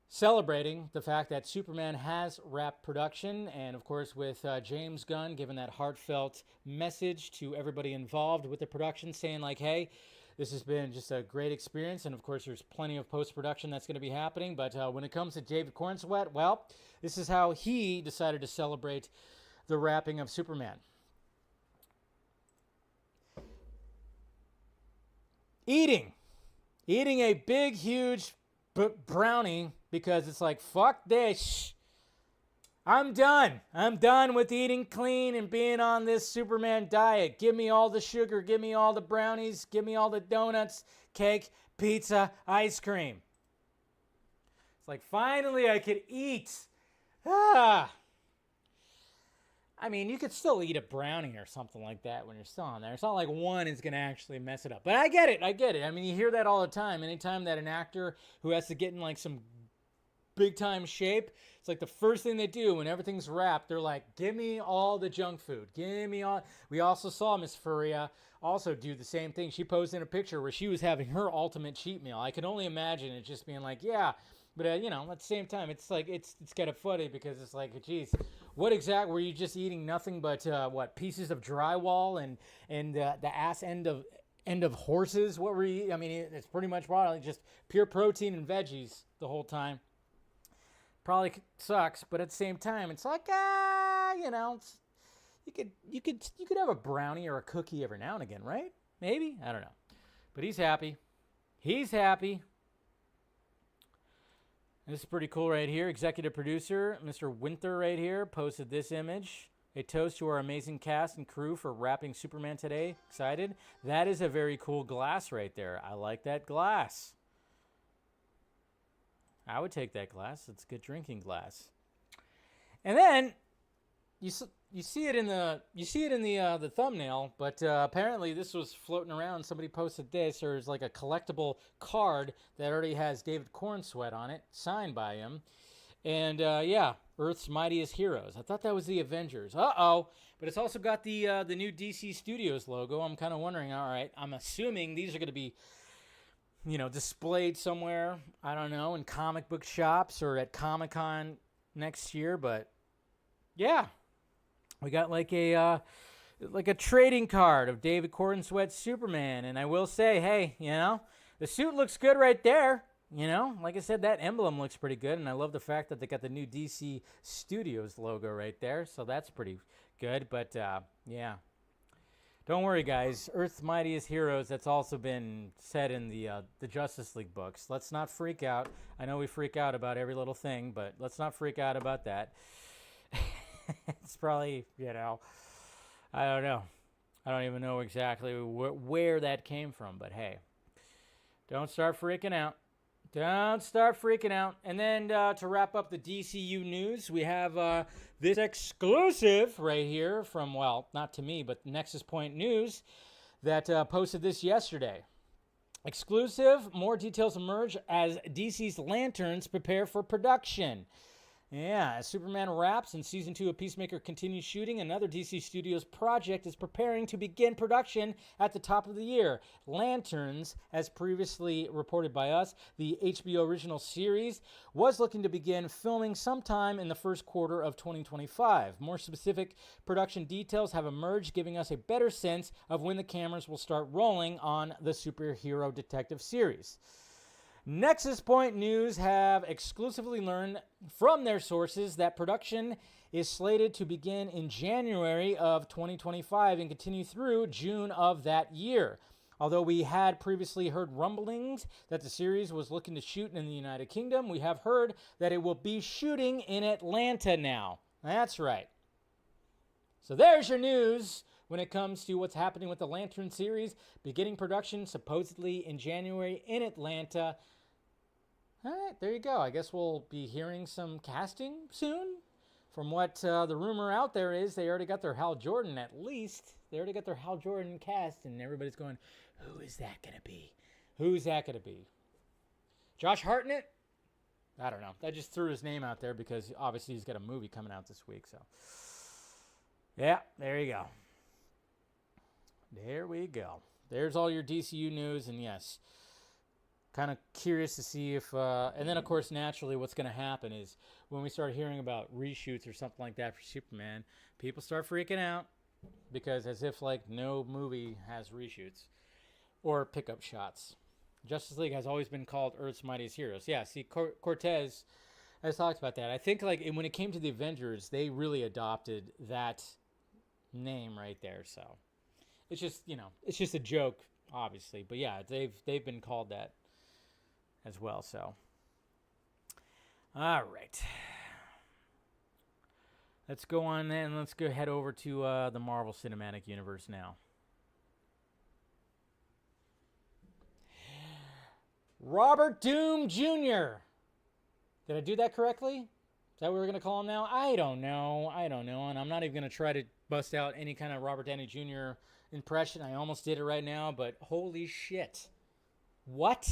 celebrating the fact that Superman has wrapped production, and of course with James Gunn giving that heartfelt message to everybody involved with the production, saying like, hey, this has been just a great experience, and of course there's plenty of post-production that's going to be happening, but when it comes to David Corenswet, well, this is how he decided to celebrate the wrapping of Superman. Eating a big, huge brownie because it's like, fuck this. I'm done. I'm done with eating clean and being on this Superman diet. Give me all the sugar. Give me all the brownies. Give me all the donuts, cake, pizza, ice cream. It's like, finally I could eat. I mean, you could still eat a brownie or something like that when you're still on there. It's not like one is going to actually mess it up. But I get it. I mean, you hear that all the time. Anytime that an actor who has to get in like some big time shape, it's like the first thing they do when everything's wrapped, they're like, give me all the junk food. Give me all. We also saw Miss Faria also do the same thing. She posed in a picture where she was having her ultimate cheat meal. I can only imagine it just being like, yeah. But, you know, at the same time, it's like, it's kind of funny because it's like, geez, what exactly, were you just eating nothing but, pieces of drywall and the ass end of horses? What were you, I mean, it's pretty much probably just pure protein and veggies the whole time. Probably sucks, but at the same time, it's like, you know, you could have a brownie or a cookie every now and again, right? Maybe? I don't know. But he's happy. He's happy. This is pretty cool right here. Executive producer, Mr. Winter right here, posted this image. A toast to our amazing cast and crew for wrapping Superman today. Excited? That is a very cool glass right there. I like that glass. I would take that glass. It's a good drinking glass. And then you see it in the thumbnail, but apparently this was floating around. Somebody posted this, or it's like a collectible card that already has David Corenswet on it, signed by him. And yeah, Earth's Mightiest Heroes. I thought that was the Avengers. Uh-oh. But it's also got the new DC Studios logo. I'm kind of wondering, all right, I'm assuming these are going to be, displayed somewhere, I don't know, in comic book shops or at Comic-Con next year. But yeah, we got like a trading card of David Corenswet's Superman. And I will say, hey, the suit looks good right there. Like I said, that emblem looks pretty good, and I love the fact that they got the new DC Studios logo right there, so that's pretty good. But, yeah. Don't worry, guys. Earth's Mightiest Heroes, that's also been said in the Justice League books. Let's not freak out. I know we freak out about every little thing, but let's not freak out about that. It's probably, I don't know. I don't even know exactly where that came from, but hey, don't start freaking out. Don't start freaking out. And then to wrap up the DCU news, we have this exclusive right here from, well, not to me, but Nexus Point News that posted this yesterday. Exclusive, more details emerge as DC's Lanterns prepare for production. Yeah, as Superman wraps and Season 2 of Peacemaker continues shooting, another DC Studios project is preparing to begin production at the top of the year. Lanterns, as previously reported by us, the HBO original series, was looking to begin filming sometime in the first quarter of 2025. More specific production details have emerged, giving us a better sense of when the cameras will start rolling on the superhero detective series. Nexus Point News have exclusively learned from their sources that production is slated to begin in January of 2025 and continue through June of that year. Although we had previously heard rumblings that the series was looking to shoot in the United Kingdom, we have heard that it will be shooting in Atlanta now. That's right. So there's your news when it comes to what's happening with the Lantern series, beginning production supposedly in January in Atlanta. All right, there you go. I guess we'll be hearing some casting soon. From what the rumor out there is, they already got their Hal Jordan at least. They already got their Hal Jordan cast, and everybody's going, who is that going to be? Who's that going to be? Josh Hartnett? I don't know. I just threw his name out there because obviously he's got a movie coming out this week. So, yeah, there you go. There we go. There's all your DCU news, and yes, kind of curious to see if, and then of course naturally what's going to happen is when we start hearing about reshoots or something like that for Superman, people start freaking out because as if like no movie has reshoots or pickup shots. Justice League has always been called Earth's Mightiest Heroes. Yeah, see, Cortez has talked about that. I think like when it came to the Avengers, they really adopted that name right there. So it's just, it's just a joke, obviously. But yeah, they've been called that as well. So, all right. Let's go on then. Let's go head over to the Marvel Cinematic Universe now. Robert Doom Jr. Did I do that correctly? Is that what we're going to call him now? I don't know. And I'm not even going to try to bust out any kind of Robert Downey Jr. impression. I almost did it right now, but holy shit. What?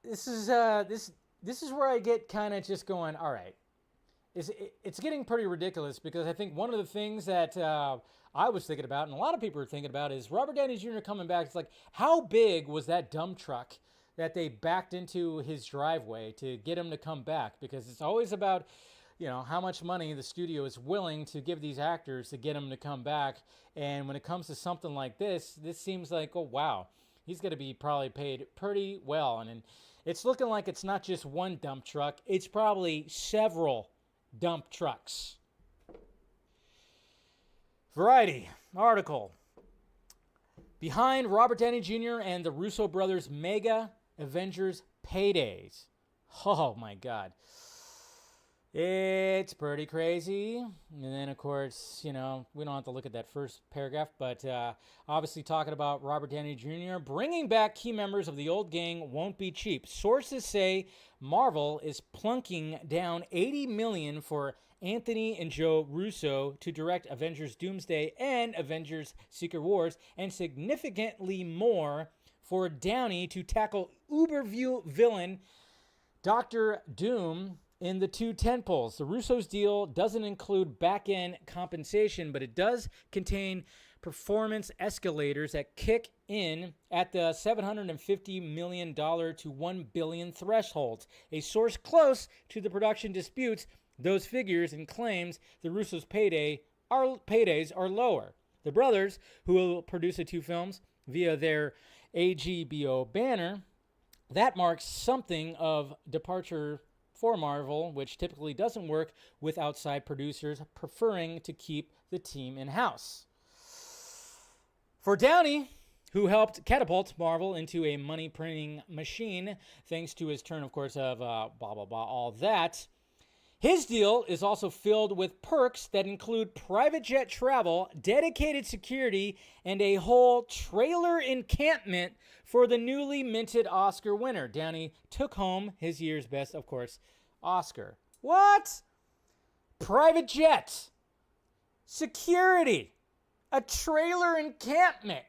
This is where I get kind of just going, all right. It's getting pretty ridiculous because I think one of the things that I was thinking about and a lot of people are thinking about is Robert Downey Jr. coming back. It's like, how big was that dump truck that they backed into his driveway to get him to come back? Because it's always about, how much money the studio is willing to give these actors to get them to come back. And when it comes to something like this seems like, oh, wow, he's going to be probably paid pretty well. And it's looking like it's not just one dump truck. It's probably several dump trucks. Variety article. Behind Robert Downey Jr. and the Russo brothers' mega Avengers Paydays. Oh my God. It's pretty crazy. And then, of course, we don't have to look at that first paragraph, but obviously talking about Robert Downey Jr. bringing back key members of the old gang won't be cheap. Sources say Marvel is plunking down $80 million for Anthony and Joe Russo to direct Avengers Doomsday and Avengers Secret Wars, and significantly more for Downey to tackle uber villain Dr. Doom in the two tentpoles. The Russo's deal doesn't include back-end compensation, but it does contain performance escalators that kick in at the $750 million to $1 billion thresholds. A source close to the production disputes those figures and claims the Russo's paydays are lower. The brothers, who will produce the two films via their AGBO banner, that marks something of departure for Marvel, which typically doesn't work with outside producers preferring to keep the team in-house. For Downey, who helped catapult Marvel into a money-printing machine, thanks to his turn, of course, of blah, blah, blah, all that, his deal is also filled with perks that include private jet travel, dedicated security, and a whole trailer encampment for the newly minted Oscar winner. Downey took home his year's best, of course, Oscar. What? Private jet, security, a trailer encampment.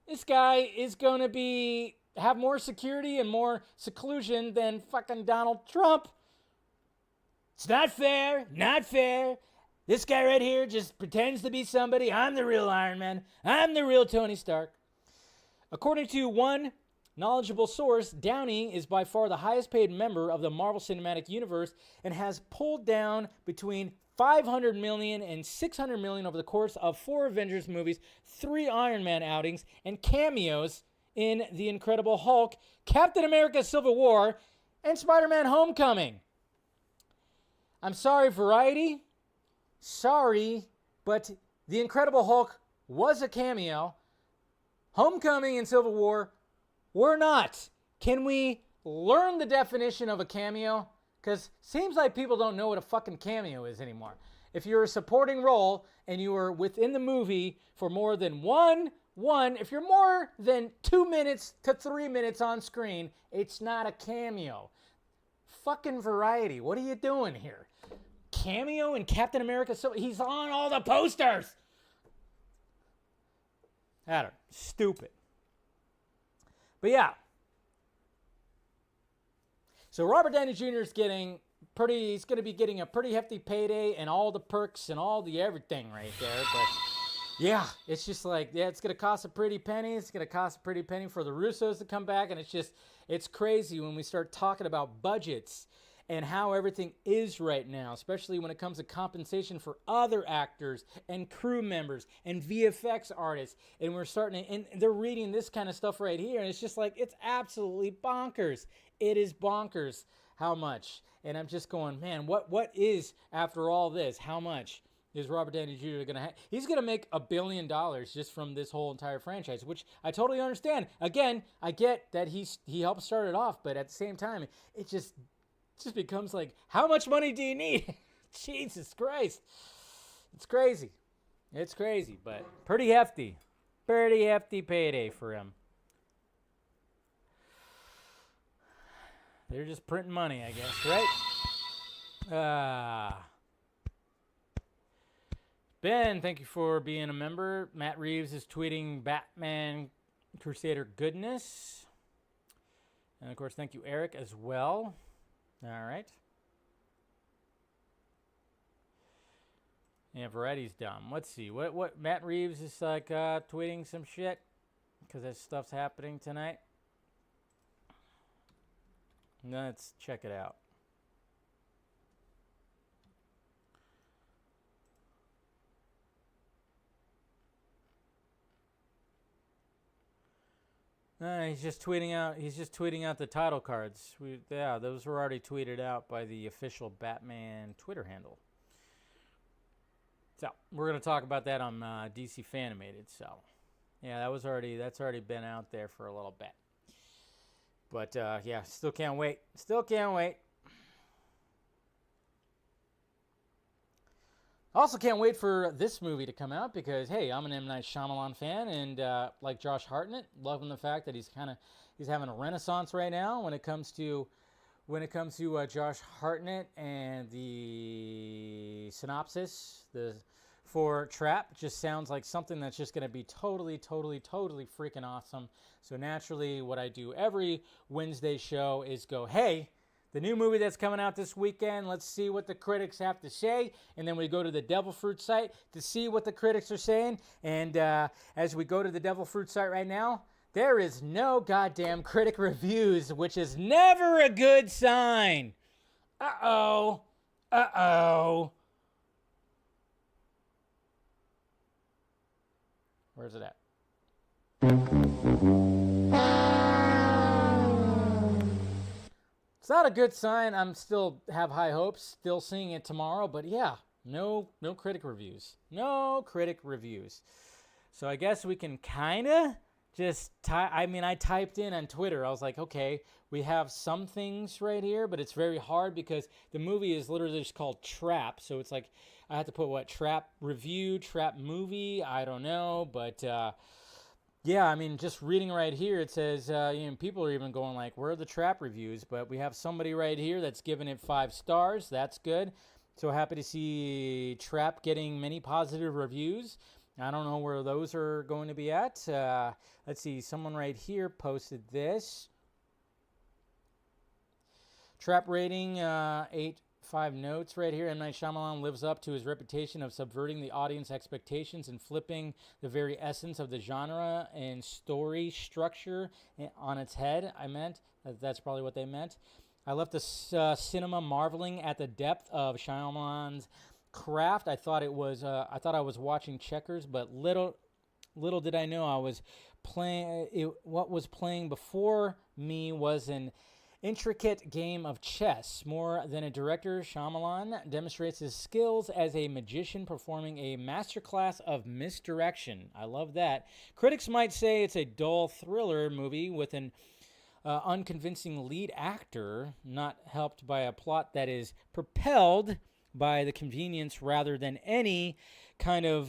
This guy is going to have more security and more seclusion than fucking Donald Trump. It's not fair, not fair. This guy right here just pretends to be somebody. I'm the real Iron Man. I'm the real Tony Stark. According to one knowledgeable source, Downey is by far the highest paid member of the Marvel Cinematic Universe and has pulled down between $500 million and $600 million over the course of 4 Avengers movies, 3 Iron Man outings, and cameos in The Incredible Hulk, Captain America Civil War, and Spider-Man Homecoming. I'm sorry, Variety. Sorry, but The Incredible Hulk was a cameo. Homecoming and Civil War were not. Can we learn the definition of a cameo? Because seems like people don't know what a fucking cameo is anymore. If you're a supporting role and you are within the movie for more than if you're more than 2 minutes to 3 minutes on screen, it's not a cameo. Fucking Variety, what are you doing here? Cameo in Captain America? So he's on all the posters. I don't know. Stupid. But yeah. So Robert Downey Jr. is he's going to be getting a pretty hefty payday and all the perks and all the everything right there. But yeah, it's just like, it's going to cost a pretty penny. It's going to cost a pretty penny for the Russos to come back. And it's crazy when we start talking about budgets and how everything is right now, especially when it comes to compensation for other actors and crew members and VFX artists. And we're starting to, and they're reading this kind of stuff right here. And it's just like, it's absolutely bonkers. It is bonkers how much. And I'm just going, man, what is, after all this, how much is Robert Downey Jr. going to have? He's going to make $1 billion just from this whole entire franchise, which I totally understand. Again, I get that he helped start it off, but at the same time, it just becomes like, how much money do you need? Jesus Christ. It's crazy. It's crazy, but pretty hefty. Pretty hefty payday for him. They're just printing money, I guess, right? Ben, thank you for being a member. Matt Reeves is tweeting Batman Crusader goodness. And, of course, thank you, Eric, as well. All right. Yeah, Variety's dumb. Let's see. What Matt Reeves is like tweeting some shit because that stuff's happening tonight. Let's check it out. He's just tweeting out the title cards. Those were already tweeted out by the official Batman Twitter handle. So we're gonna talk about that on DC Fanimated. So yeah, that's already been out there for a little bit. But yeah, still can't wait. Still can't wait. Also, can't wait for this movie to come out because, hey, I'm an M. Night Shyamalan fan, and like Josh Hartnett, loving the fact that he's having a renaissance right now when it comes to Josh Hartnett, and the synopsis for Trap just sounds like something that's just going to be totally freaking awesome. So naturally, what I do every Wednesday show is go, hey, the new movie that's coming out this weekend, let's see what the critics have to say. And then we go to the Devil Fruit site to see what the critics are saying. And as we go to the Devil Fruit site right now, there is no goddamn critic reviews, which is never a good sign. Uh-oh. Uh-oh. Where's it at? It's not a good sign. I'm still have high hopes, still seeing it tomorrow, but yeah, no critic reviews. No critic reviews. So I guess we can kind of just I typed in on Twitter. I was like, okay, we have some things right here, but it's very hard because the movie is literally just called Trap. So it's like I have to put what, Trap review, Trap movie, I don't know, but yeah, I mean, just reading right here, it says, people are even going like, where are the Trap reviews? But we have somebody right here that's giving it 5 stars. That's good. So happy to see Trap getting many positive reviews. I don't know where those are going to be at. Let's see, someone right here posted this. Trap rating, 8.5 notes right here. M. Night Shyamalan lives up to his reputation of subverting the audience expectations and flipping the very essence of the genre and story structure on its head. That's probably what they meant. I left the cinema marveling at the depth of Shyamalan's craft. I thought I was watching Checkers, but little did I know I was playing. What was playing before me was an intricate game of chess. More than a director, Shyamalan demonstrates his skills as a magician performing a masterclass of misdirection. I love that. Critics might say it's a dull thriller movie with an unconvincing lead actor, not helped by a plot that is propelled by the convenience rather than any kind of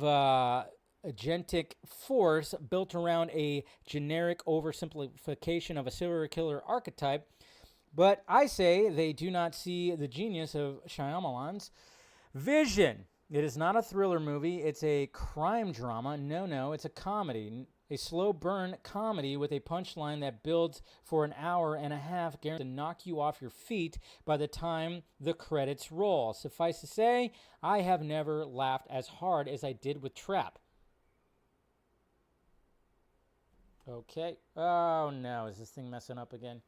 agentic force built around a generic oversimplification of a serial killer archetype. But I say they do not see the genius of Shyamalan's vision. It is not a thriller movie. It's a crime drama. No, it's a comedy. A slow burn comedy with a punchline that builds for an hour and a half, guaranteed to knock you off your feet by the time the credits roll. Suffice to say, I have never laughed as hard as I did with Trap. Okay. Oh no, is this thing messing up again?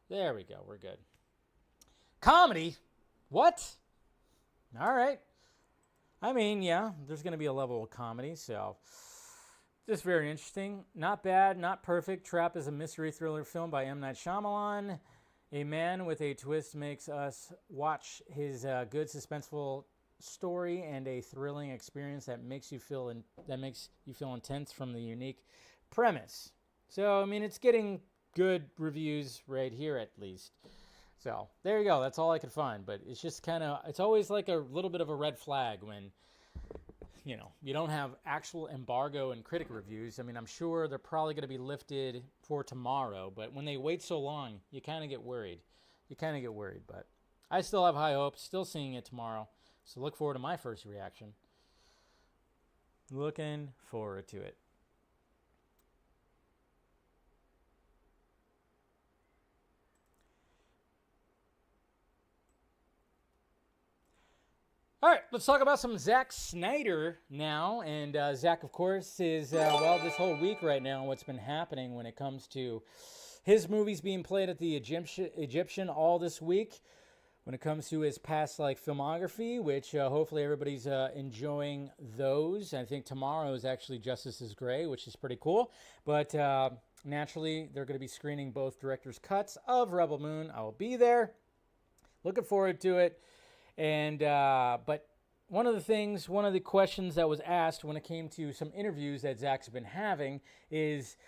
There we go. We're good. Comedy? What? All right. I mean, yeah, there's going to be a level of comedy, so just very interesting. Not bad, not perfect. Trap is a mystery thriller film by M. Night Shyamalan. A man with a twist makes us watch his good suspenseful story and a thrilling experience that makes you feel intense from the unique premise. So, I mean, it's getting good reviews right here at least. So there you go. That's all I could find. But it's just it's always like a little bit of a red flag when, you don't have actual embargo and critic reviews. I mean, I'm sure they're probably going to be lifted for tomorrow. But when they wait so long, you kind of get worried. But I still have high hopes. Still seeing it tomorrow. So look forward to my first reaction. Looking forward to it. All right, let's talk about some Zack Snyder now. And Zack, of course, is, this whole week right now, what's been happening when it comes to his movies being played at the Egyptian all this week. When it comes to his past filmography, which hopefully everybody's enjoying those. I think tomorrow is actually Justice is Gray, which is pretty cool. But naturally, they're going to be screening both director's cuts of Rebel Moon. I will be there. Looking forward to it. And but one of the questions that was asked when it came to some interviews that Zack's been having is,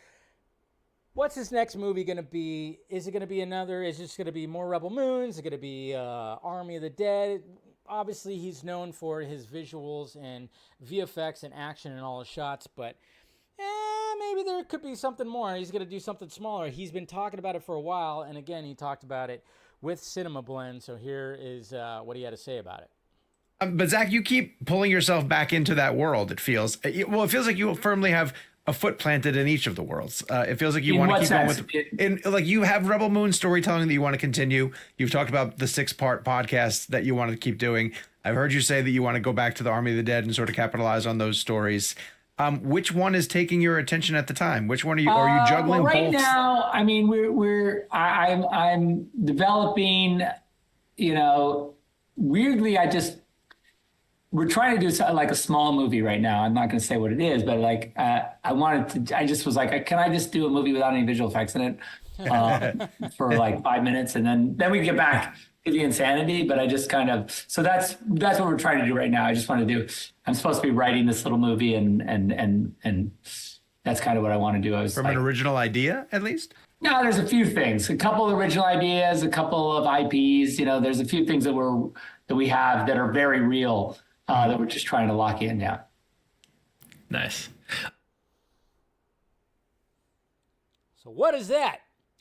what's his next movie going to be? Is it going to be is it just going to be more Rebel Moon? Is it going to be Army of the Dead? obviously he's known for his visuals and VFX and action and all his shots, but maybe there could be something more. He's going to do something smaller. He's been talking about it for a while, and again, he talked about it with Cinema Blend, so here is what he had to say about it. But Zach, you keep pulling yourself back into that world, it feels. Well, it feels like you firmly have a foot planted in each of the worlds. It feels like you want to keep going with... like you have Rebel Moon storytelling that you want to continue. You've talked about the 6-part podcast that you want to keep doing. I've heard you say that you want to go back to the Army of the Dead and sort of capitalize on those stories. Which one is taking your attention at the time? Which one are you juggling? Well, right both? now, I mean, I'm developing, weirdly, we're trying to do like a small movie right now. I'm not going to say what it is, but like, I just was like, can I just do a movie without any visual effects in it for like 5 minutes? And then we get back to the insanity, but I just kind of, so that's what we're trying to do right now. I just want to do, I'm supposed to be writing this little movie and that's kind of what I want to do. From an original idea, at least? No, there's a few things, a couple of original ideas, a couple of IPs, there's a few things that we have that are very real, that we're just trying to lock in now. Nice. So what is that?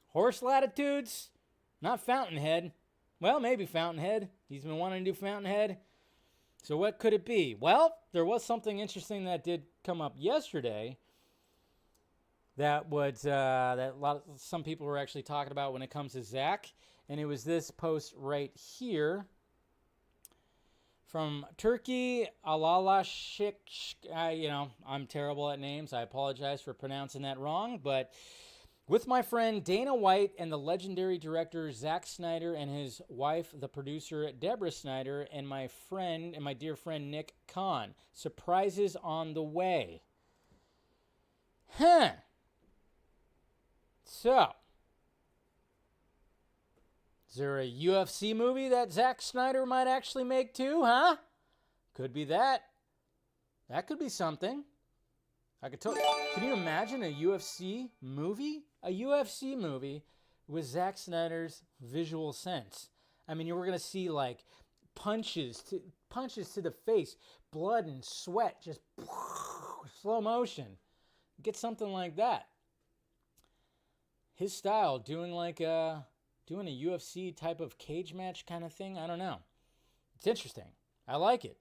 Horse Latitudes? Not Fountainhead. Well, maybe Fountainhead. He's been wanting to do Fountainhead. So what could it be? Well, there was something interesting that did come up yesterday that was some people were actually talking about when it comes to Zack, and it was this post right here from Turkey Alalashik. I'm terrible at names. I apologize for pronouncing that wrong, but with my friend Dana White and the legendary director Zack Snyder and his wife, the producer Deborah Snyder, and my dear friend Nick Khan. Surprises on the way. So, is there a UFC movie that Zack Snyder might actually make too, huh? Could be that. That could be something. Can you imagine a UFC movie? A UFC movie with Zack Snyder's visual sense. I mean, we're going to see like punches to the face, blood and sweat, just slow motion. Get something like that. His style, doing a UFC type of cage match kind of thing. I don't know. It's interesting. I like it.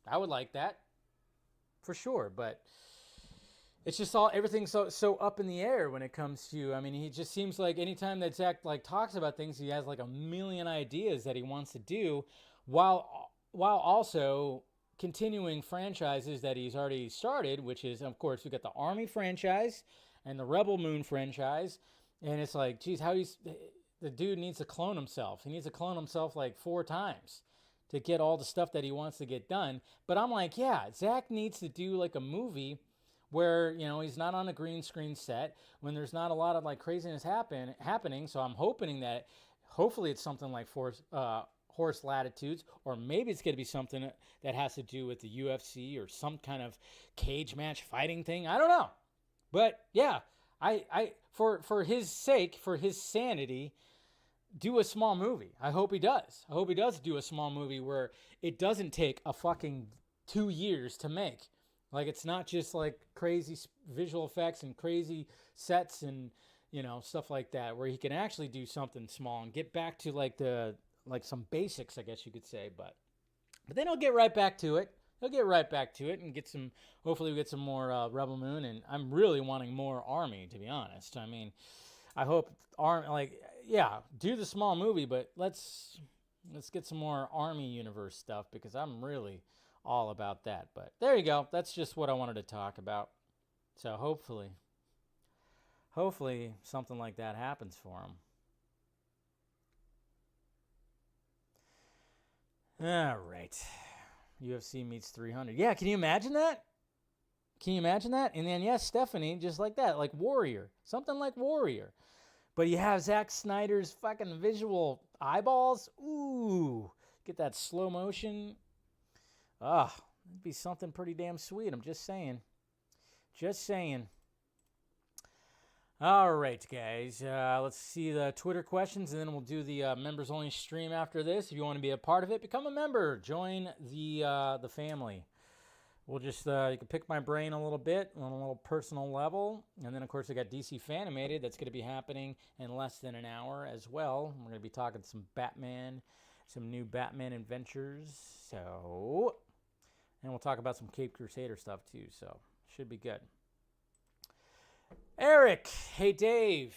I would like that for sure, but it's just everything's so up in the air when it comes to, I mean, he just seems like anytime that Zack talks about things, he has like a million ideas that he wants to do while also continuing franchises that he's already started, which is, of course, we got the Army franchise and the Rebel Moon franchise. And it's like, geez, the dude needs to clone himself. He needs to clone himself like 4 times to get all the stuff that he wants to get done. But I'm like, yeah, Zack needs to do like a movie where, he's not on a green screen set, when there's not a lot of like craziness happening. So I'm hoping that hopefully it's something like Horse Latitudes, or maybe it's going to be something that has to do with the UFC or some kind of cage match fighting thing. I don't know. But yeah, I for his sake, for his sanity, do a small movie. I hope he does. I hope he does do a small movie where it doesn't take a fucking 2 years to make. Like, it's not just like crazy visual effects and crazy sets and, stuff like that, where he can actually do something small and get back to like some basics, I guess you could say. But then he'll get right back to it. And hopefully we get some more Rebel Moon. And I'm really wanting more Army, to be honest. I mean, I hope do the small movie, but let's get some more Army universe stuff, because I'm really all about that. But there you go. That's just what I wanted to talk about. So hopefully something like that happens for him. All right. UFC meets 300. Yeah, can you imagine that? And then, yes, Stephanie, just like that, like Warrior. Something like Warrior. But you have Zack Snyder's fucking visual eyeballs. Ooh. Get that slow motion. It'd be something pretty damn sweet. I'm just saying. All right, guys. Let's see the Twitter questions, and then we'll do the members-only stream after this. If you want to be a part of it, become a member. Join the family. We'll just, you can pick my brain a little bit on a little personal level. And then, of course, we got DC Fanimated. That's going to be happening in less than an hour as well. We're going to be talking some Batman, some new Batman adventures. So, and we'll talk about some Cape Crusader stuff, too. So, should be good. Eric, hey, Dave.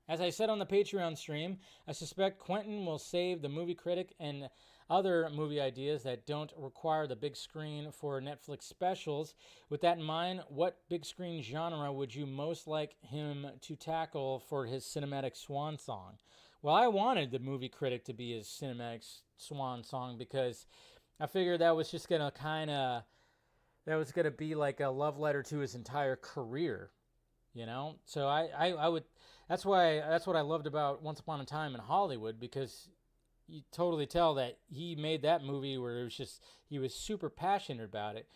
As I said on the Patreon stream, I suspect Quentin will save the movie critic and other movie ideas that don't require the big screen for Netflix specials. With that in mind, what big screen genre would you most like him to tackle for his cinematic swan song? Well, I wanted the movie critic to be his cinematic swan song because I figured that was just going to be like a love letter to his entire career. You know, so I would. That's what I loved about Once Upon a Time in Hollywood, because you totally tell that he made that movie where it was just, he was super passionate about it.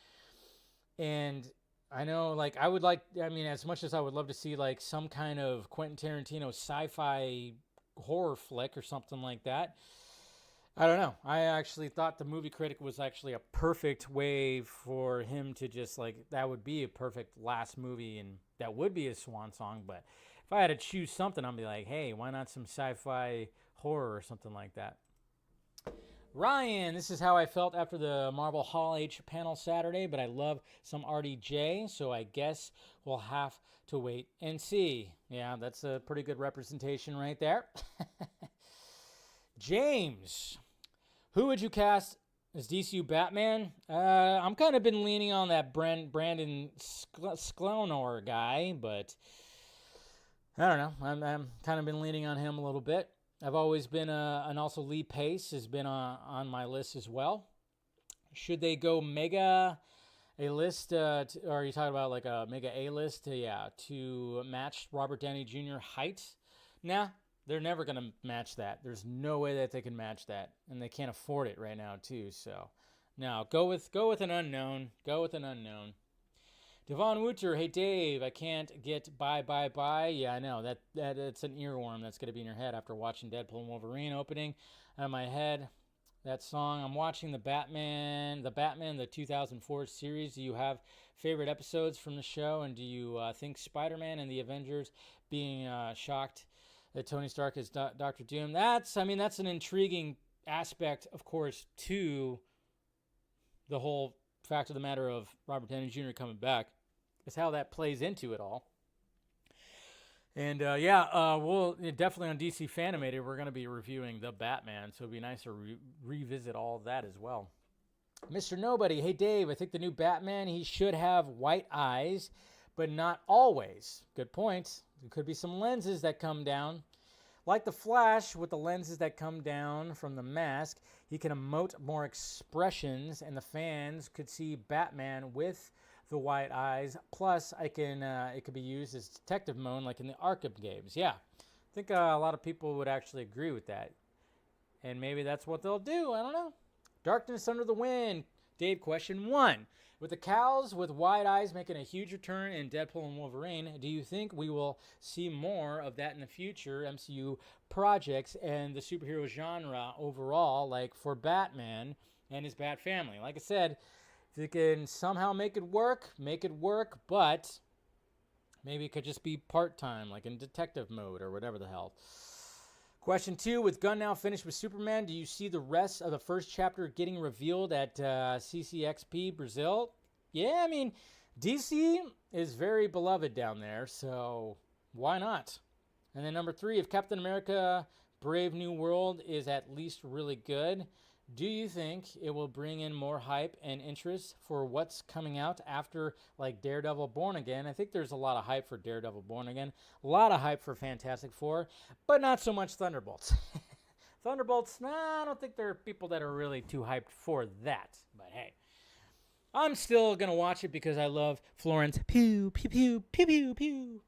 And I know, like, as much as I would love to see like some kind of Quentin Tarantino sci-fi horror flick or something like that, I don't know. I actually thought the movie critic was actually a perfect way for him to just, like, that would be a perfect last movie, and that would be his swan song. But if I had to choose something, I'd be like, hey, why not some sci-fi horror or something like that? Ryan, this is how I felt after the Marvel Hall H panel Saturday, but I love some RDJ, so I guess we'll have to wait and see. Yeah, that's a pretty good representation right there. James, who would you cast as DCU Batman? I'm kind of been leaning on that Brandon Sklonar guy, but I don't know. I'm kind of been leaning on him a little bit. I've always been, and also Lee Pace has been on my list as well. Should they go mega A-list, or are you talking about like a mega A-list? To match Robert Downey Jr. height? Nah. They're never going to match that. There's no way that they can match that. And they can't afford it right now, too. So, no, go with an unknown. Go with an unknown. Devon Wooter, hey, Dave, I can't get bye. Yeah, I know. That's an earworm that's going to be in your head after watching Deadpool and Wolverine opening. Out of my head, that song. I'm watching the Batman, the 2004 series. Do you have favorite episodes from the show? And do you think Spider-Man and the Avengers being shocked that Tony Stark is Dr. Doom? That's an intriguing aspect, of course, to the whole fact of the matter of Robert Downey Jr. coming back, is how that plays into it all. And we'll definitely on DC Fanimated, we're going to be reviewing the Batman, so it'd be nice to revisit all of that as well. Mr. Nobody, hey Dave, I think the new Batman, he should have white eyes, but not always. Good point. There could be some lenses that come down. Like the Flash, with the lenses that come down from the mask, he can emote more expressions, and the fans could see Batman with the white eyes. Plus, it could be used as detective mode, like in the Arkham games. Yeah, I think a lot of people would actually agree with that. And maybe that's what they'll do. I don't know. Darkness Under the Wind. Dave, question 1. With the cows with wide eyes making a huge return in Deadpool and Wolverine, do you think we will see more of that in the future MCU projects and the superhero genre overall, like for Batman and his Bat family? Like I said, if you can somehow make it work, but maybe it could just be part-time, like in detective mode or whatever the hell. Question 2, with Gunn now finished with Superman, do you see the rest of the first chapter getting revealed at CCXP Brazil? Yeah, I mean, DC is very beloved down there, so why not? And then number 3, if Captain America Brave New World is at least really good, do you think it will bring in more hype and interest for what's coming out after, like, Daredevil Born Again? I think there's a lot of hype for Daredevil Born Again, a lot of hype for Fantastic Four, but not so much Thunderbolts. Thunderbolts, I don't think there are people that are really too hyped for that, but hey. I'm still going to watch it because I love Florence. Pew, pew, pew, pew, pew, pew.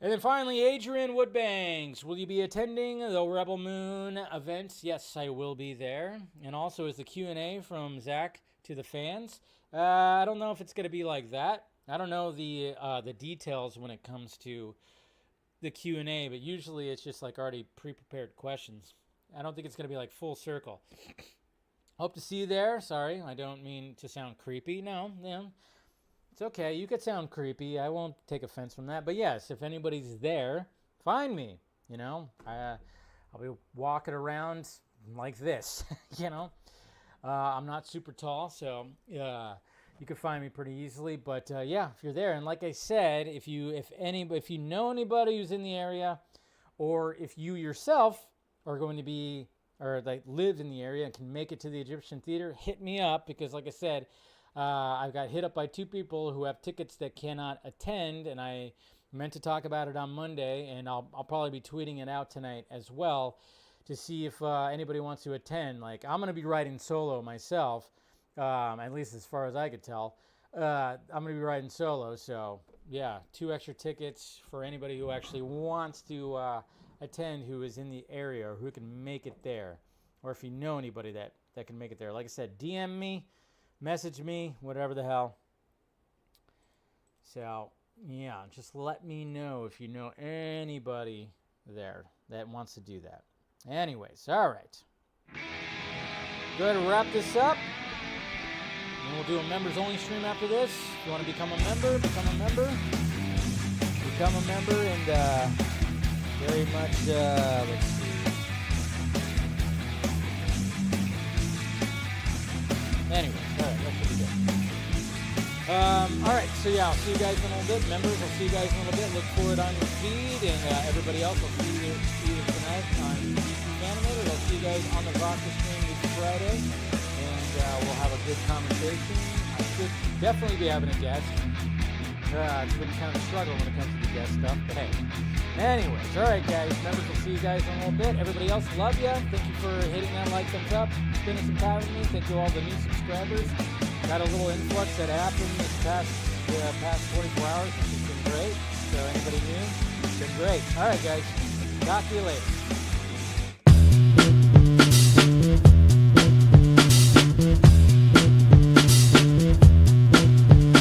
And then finally, Adrian Woodbanks. Will you be attending the Rebel Moon events? Yes, I will be there. And also, is the Q&A from Zack to the fans? I don't know if it's going to be like that. I don't know the details when it comes to the Q&A, but usually it's just like already pre-prepared questions. I don't think it's going to be like full circle. Hope to see you there. Sorry, I don't mean to sound creepy. No, yeah, it's okay. You could sound creepy. I won't take offense from that. But yes, if anybody's there, find me. You know, I'll be walking around like this. You know, I'm not super tall, so you can find me pretty easily. But yeah, if you're there, and like I said, if you know anybody who's in the area, or if you yourself are going to be, or like live in the area and can make it to the Egyptian Theater, hit me up, because like I said, I got hit up by 2 people who have tickets that cannot attend, and I meant to talk about it on Monday, and I'll probably be tweeting it out tonight as well to see if anybody wants to attend. Like, I'm going to be riding solo myself, at least as far as I could tell. I'm going to be riding solo, so yeah, 2 extra tickets for anybody who actually wants to attend, who is in the area or who can make it there, or if you know anybody that can make it there. Like I said, DM me, message me, whatever the hell. So yeah, just let me know if you know anybody there that wants to do that. Anyways, all right, go ahead and wrap this up, and we'll do a members only stream after this. If you want to become a member, become a member, and very much, let's see. Anyway, all right, that should be good. All right, so yeah, I'll see you guys in a little bit. Members, I'll see you guys in a little bit. Look for it on your feed, and everybody else, I'll see you tonight on YouTube Animated. I'll see you guys on the Vodka stream this Friday, and we'll have a good conversation. I should definitely be having a guest. It's been kind of a struggle when it comes to the guest stuff, but hey. Anyways, all right, guys. Members, we'll see you guys in a little bit. Everybody else, love you. Thank you for hitting that like, thumbs up, spending some time with me. Thank you all the new subscribers. Got a little influx that happened this past 24 hours, which has been great. So anybody new, it's been great. All right, guys. Talk to you later.